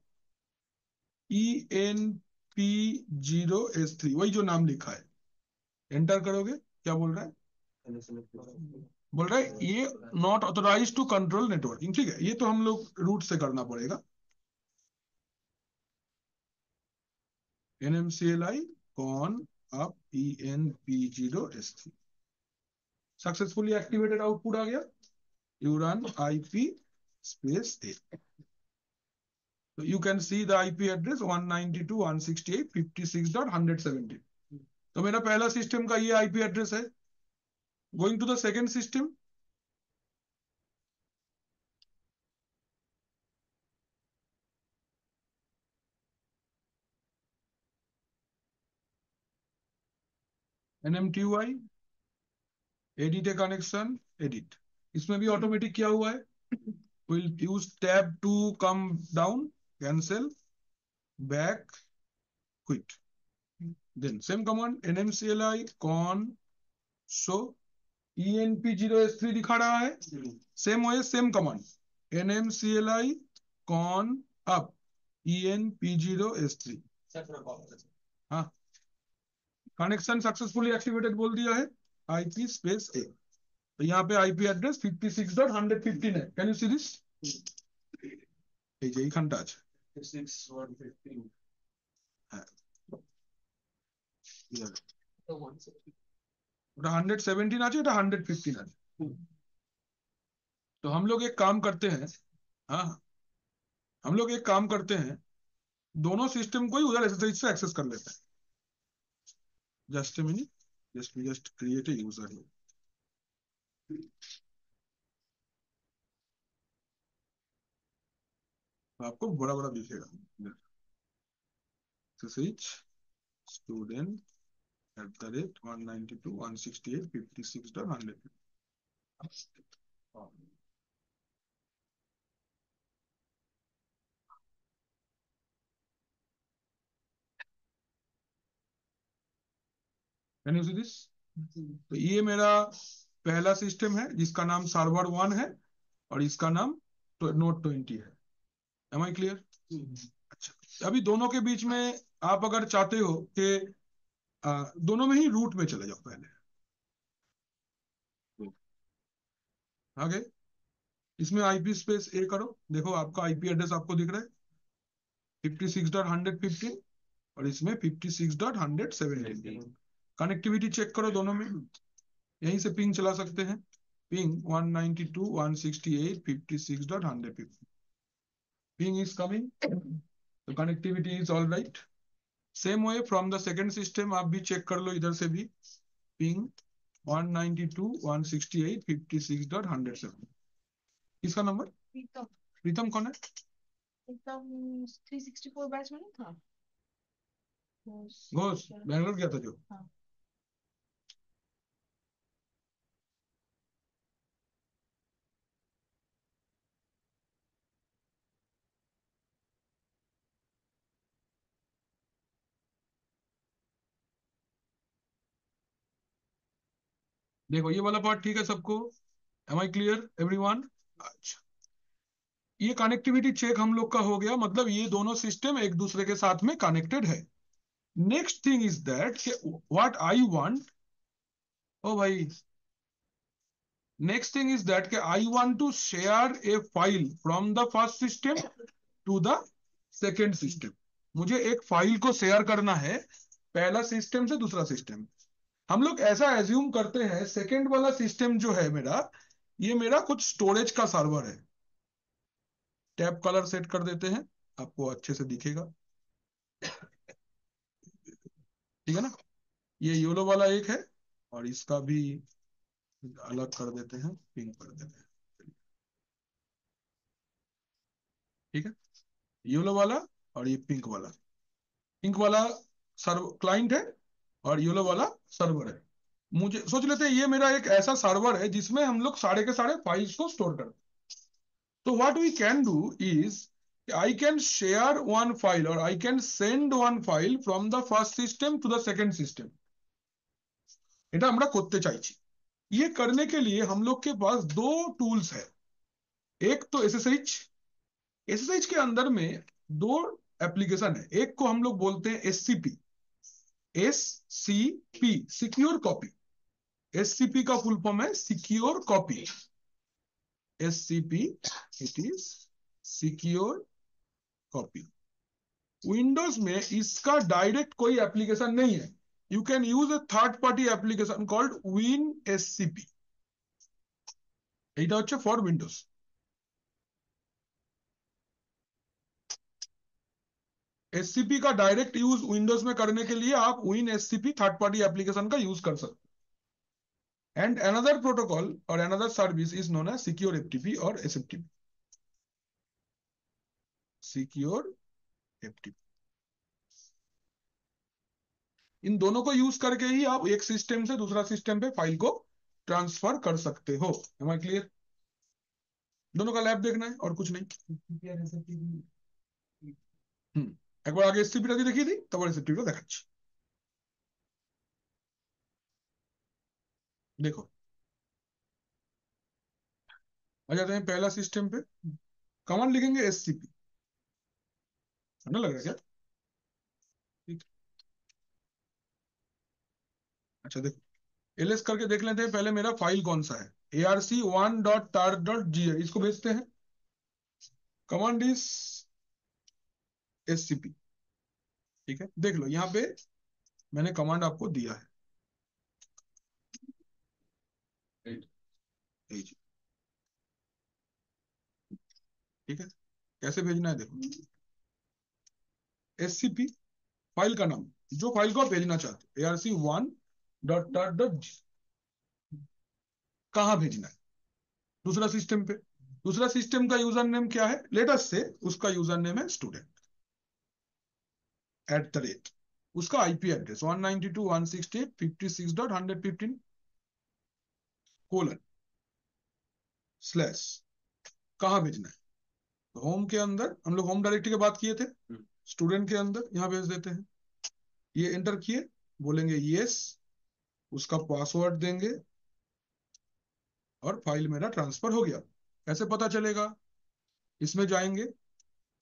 enp0s3, वही जो नाम लिखा है। एंटर करोगे, क्या बोल रहा है? बोल रहा है ये not authorise to control networking. ठीक है, ये तो हम लोग रूट से करना पड़ेगा। nmcli con up enp0s3 successfully activated, output आ गया। You run IP space A. So you can see the IP address 192.168.56.117. तो मेरा पहला सिस्टम का ये IP एड्रेस है. Going to the second system. NMTY edit a connection, edit. इसमें भी ऑटोमेटिक क्या हुआ है? We'll use tab to come down, cancel, back, quit. Then same command nmcli con show enp0s3 दिखा रहा है. Same way, same command nmcli con up enp0s3. हाँ, connection successfully activated बोल दिया है. IP space A. तो यहाँ पे IP एड्रेस 56.115 है. Can you see this? এই যে এইখানটা আছে. 6.115 হ্যাঁ, ওটা 117 আছে, এটা 115 আছে. तो हम लोग एक काम करते हैं. हाँ, हम लोग एक काम करते हैं, दोनों सिस्टम को ही उधर SSH से एक्सेस कर लेते हैं. Just a minute, just create a user here. आपको बड़ा बड़ा दिखेगा. SSH student @192.168.56.100. Can you see this? तो ये मेरा पहला सिस्टम है जिसका नाम सर्वर 1 है और इसका नाम नोड 20 है. Am I clear? अच्छा, अभी दोनों के बीच में आप अगर चाहते हो कि दोनों में ही रूट में चले जाओ. पहले आगे इसमें IP स्पेस A करो. देखो आपका IP एड्रेस आपको दिख रहा है 56.115 और इसमें 56.117. कनेक्टिविटी चेक करो दोनों में. यहीं से पिंग चला सकते हैं. पिंग 192.168.56.115. Ping is coming. तो connectivity is all right. Same way from the second system आप भी चेक कर लो इधर से भी. पिंग 192.168.56.107. किसका नंबर? प्रीतम. प्रीतम कौन है? प्रीतम 364 बैच में नहीं था? घोष बैंगलोर गया था जो. हाँ. देखो ये वाला पार्ट ठीक है सबको? Am I clear everyone? अच्छा, ये कनेक्टिविटी चेक हम लोग का हो गया. मतलब ये दोनों सिस्टम एक दूसरे के साथ में कनेक्टेड है. Next thing is that what I want. ओ भाई, next thing is that I want to share a file from the first system to the second system. मुझे एक फाइल को शेयर करना है पहला सिस्टम से दूसरा सिस्टम. हम लोग ऐसा एज्यूम करते हैं सेकेंड वाला सिस्टम जो है मेरा, ये मेरा कुछ स्टोरेज का सर्वर है. टैब कलर सेट कर देते हैं, आपको अच्छे से दिखेगा. ठीक है ना? ये येलो वाला एक है और इसका भी अलग कर देते हैं, पिंक कर देते हैं. ठीक है, येलो वाला और ये पिंक वाला. पिंक वाला सर्व क्लाइंट है और येलो वाला सर्वर है. मुझे सोच लेते हैं ये मेरा एक ऐसा सर्वर है जिसमें हम लोग सारे के सारे फाइल्स को स्टोर करते हैं. तो what we can do is I can share one file or I can send one file from the first system to the second system. এটা আমরা করতে চাইছি. ये करने के लिए हम लोग के पास दो टूल्स है. एक तो SSH के अंदर में दो एप्लीकेशन है. एक को हम लोग बोलते हैं SCP. Secure copy. SCP का फुल फॉर्म है secure copy. SCP it is secure copy. Windows में इसका डायरेक्ट कोई एप्लीकेशन नहीं है. You can use a third party application called WinSCP. এটা হচ্ছে ফর উইন্ডোজ. एससीपी का डायरेक्ट यूज विंडोज में करने के लिए आप Win SCP third party application का यूज कर सकते। एंड अनदर प्रोटोकॉल और another service is known as secure FTP और एसएफटीपी। सिक्योर एफटीपी, इन दोनों को यूज करके ही आप एक सिस्टम से दूसरा सिस्टम पे फाइल को ट्रांसफर कर सकते हो। Am I clear? दोनों का लैब देखना है और कुछ नहीं। एक बार आगे एससीपी देखी थी, तब एसएफटीपी देखा। देखो आ जाते हैं पहला सिस्टम पे। कमांड लिखेंगे एससीपी, ना लग रहा है क्या? ठीक। अच्छा देखो, एलएस करके देख लेते हैं पहले मेरा फाइल कौन सा है। arc1.tar.ga, इसको भेजते हैं। Command is SCP. ठीक है, देख लो यहाँ पे मैंने कमांड आपको दिया है। यही चीज। ठीक है, कैसे भेजना है देखो। एससीपी फाइल का नाम, जो फाइल को आप भेजना चाहते हो, arc1.tar.g, कहाँ भेजना है? दूसरा सिस्टम पे। दूसरा सिस्टम का यूजर नेम क्या है? लेट अस से उसका यूजर नेम है स्टूडेंट @ उसका आईपी एड्रेस 192.168.56.115 कोलन स्लैश। कहाँ भेजना है? होम के अंदर, हम लोग होम डायरेक्टरी की बात किए थे, स्टूडेंट के अंदर यहाँ भेज देते हैं। ये एंटर किए, बोलेंगे यस, उसका पासवर्ड देंगे और फाइल मेरा ट्रांसफर हो गया। कैसे पता चलेगा? इसमें जाएंगे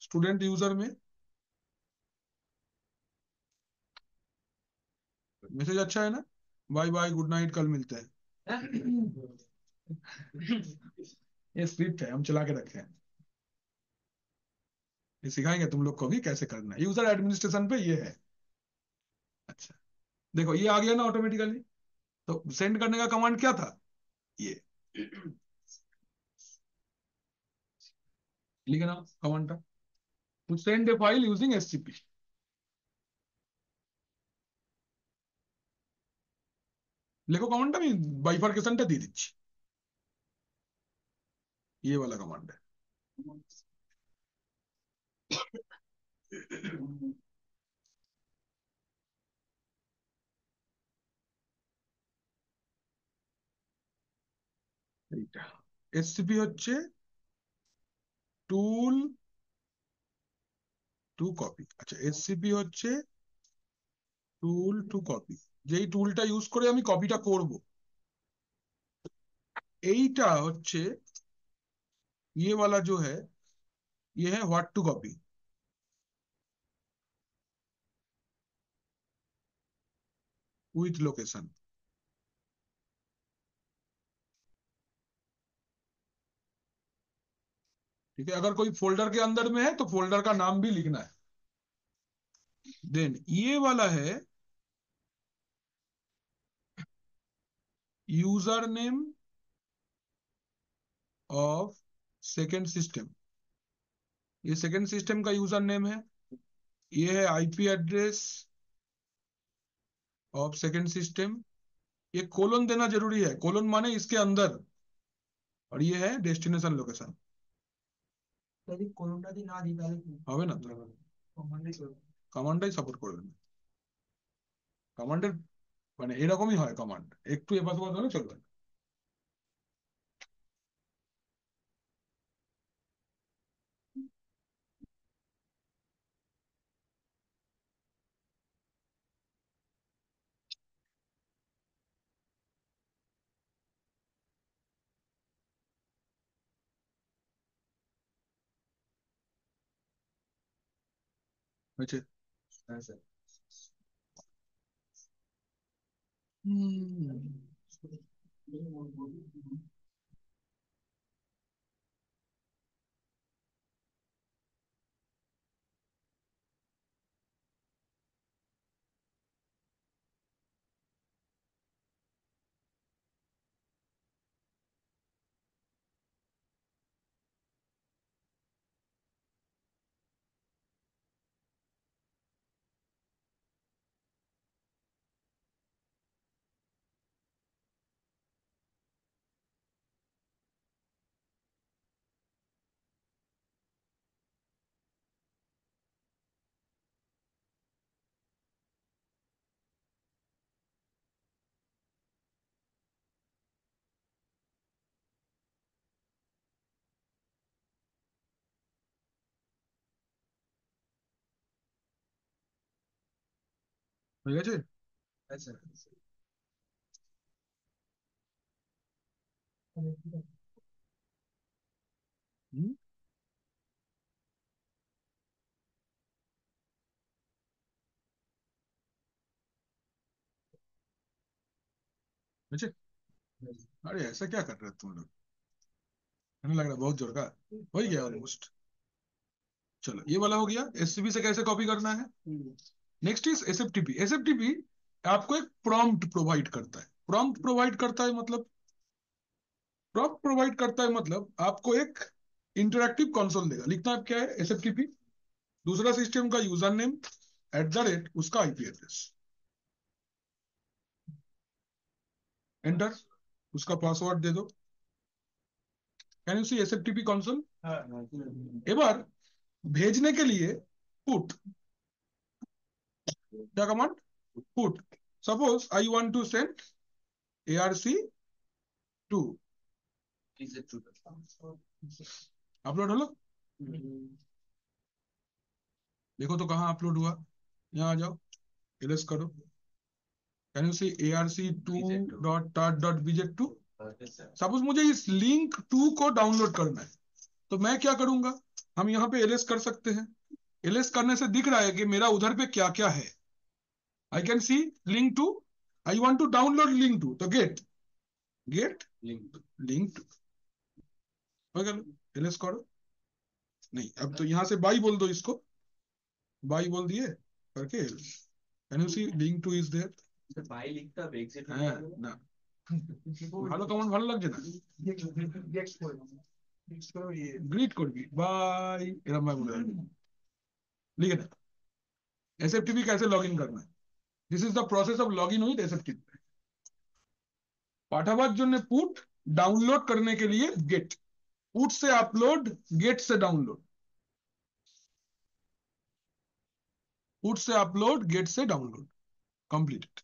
स्टूडेंट यूजर में, मैसेज अच्छा है ना, बाय बाय गुड नाइट कल मिलते हैं। ये स्क्रिप्ट है, हम चला के रखे हैं। ये सिखाएंगे तुम लोग को भी कैसे करना है। यूजर एडमिनिस्ट्रेशन पे ये है। अच्छा देखो, ये आ गया ना ऑटोमेटिकली। तो सेंड करने का कमांड क्या था? ये लिखे ना कमांड था, to send a file using SCP। লেখো কমান্ডটা আমি বাইফার্কেশনটা দিয়ে দিচ্ছি। ये वाला कमांड है। এইটা এসসিপি হচ্ছে টুল টু কপি। আচ্ছা, এসসিপি হচ্ছে টুল টু কপি, যেই টুলটা ইউজ করে আমি কপিটা করব। এইটা হচ্ছে ये वाला जो है, ये है what to copy. With location. ठीक है, अगर कोई फोल्डर के अंदर में है तो फोल्डर का नाम भी लिखना है। देन ये वाला है user name of second system. ये सेकेंड सिस्टम का यूजर नेम है। ये है IP address of second system. ये कोलन देना जरूरी है, कोलन माने इसके अंदर। और ये है डेस्टिनेशन लोकेशन। যদি কোনটা দিয়ে না দিই তাহলে কি হবে না তো, কমান্ডে চলবে? কমান্ডাই সাপোর্ট করবে না। কমান্ডের মানে এরকমই হয়, কমান্ড একটু এপাশ ওপাশ হলে চলবে না। হয়েছে? হ্যাঁ স্যার। হুম। হয়ে গেছে? আচ্ছা হুম, হয়েছে? अरे ऐसा क्या कर रहे हो तुम लोग? हमें लग रहा है बहुत जोर का हो ही गया ऑलमोस्ट। चलो ये वाला हो गया। एससीबी से कैसे कॉपी करना है? Next is SFTP. एसएफटीपी आपको एक प्रॉम्प्ट प्रोवाइड करता है। प्रॉम्प्ट प्रोवाइड करता है मतलब, प्रॉम्प्ट प्रोवाइड करता है मतलब आपको एक इंटरैक्टिव कंसोल देगा। लिखना है क्या है? एसएफटीपी, दूसरा सिस्टम का यूजर नेम @ उसका आईपी एड्रेस, एंटर, उसका पासवर्ड दे दो। Can you see SFTP console? এবার भेजने के लिए पुट, क्या कमांड? Put. Suppose I want to send ARC2, upload hello. देखो तो कहाँ अपलोड हुआ, यहाँ आ जाओ, एलएस करो। Can you C ARC2.tar.bz2? Suppose मुझे इस लिंक 2 को डाउनलोड करना है, तो मैं क्या करूंगा? हम यहाँ पे एलएस कर सकते हैं। एलएस करने से दिख रहा है कि मेरा उधर पे क्या क्या है। I can see link two, I want to download link two, तो गेट लिंक टू, एलएस करो। नहीं, अब तो यहाँ से बाई बोल दो, इसको बाई बोल दिए करके, can you see link two is there? ভাই লিখতে হবে এক্সিট না, ভালো কমেন্ট ভালো লাগছে না? গ্রিট করবি বাই, এরকম ভাই বলে লিখে দে। एसएफटीपी कैसे लॉग इन करना है? This is the process of log in with SFTP. पाठावार जन्य पुट, डाउनलोड करने के लिए गेट, पुट से अपलोड, गेट से डाउनलोड, पुट से अपलोड, गेट से डाउनलोड, कंप्लीटेड।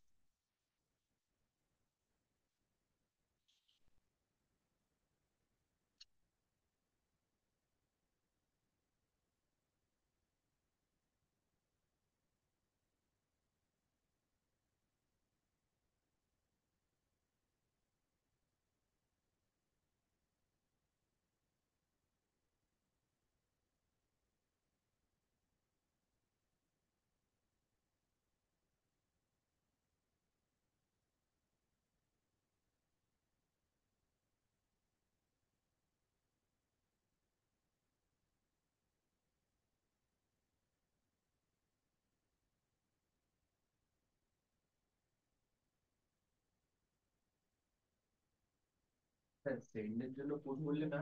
সেন্ডের জন্য কোড বললে না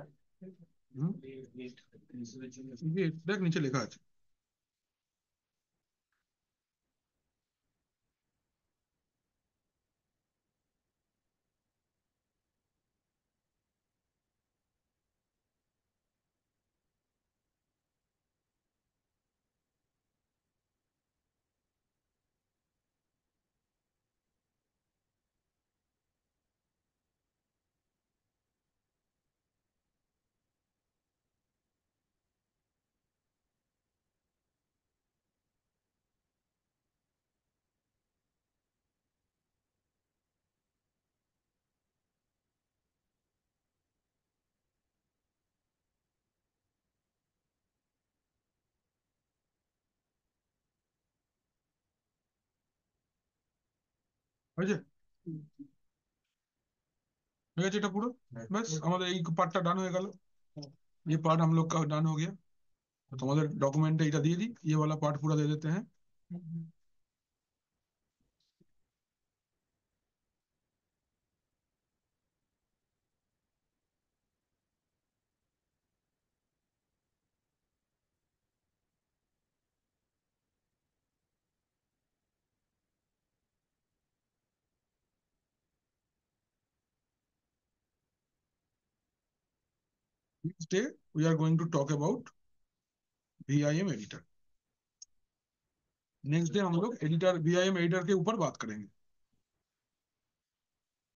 ये देख नीचे लिखा है। হয়েছে? হয়ে গেছে এটা পুরো। ব্যাস আমাদের এই পার্টটা ডান হয়ে গেল। ये पार्ट हम लोग का डन हो गया। तो तुम्हारे डॉक्यूमेंट এটা দিয়ে दी, ये वाला पार्ट पूरा दे देते हैं। Next day we are going to talk about VIM editor. Next day हम लोग एडिटर, VIM एडिटर के ऊपर बात करेंगे।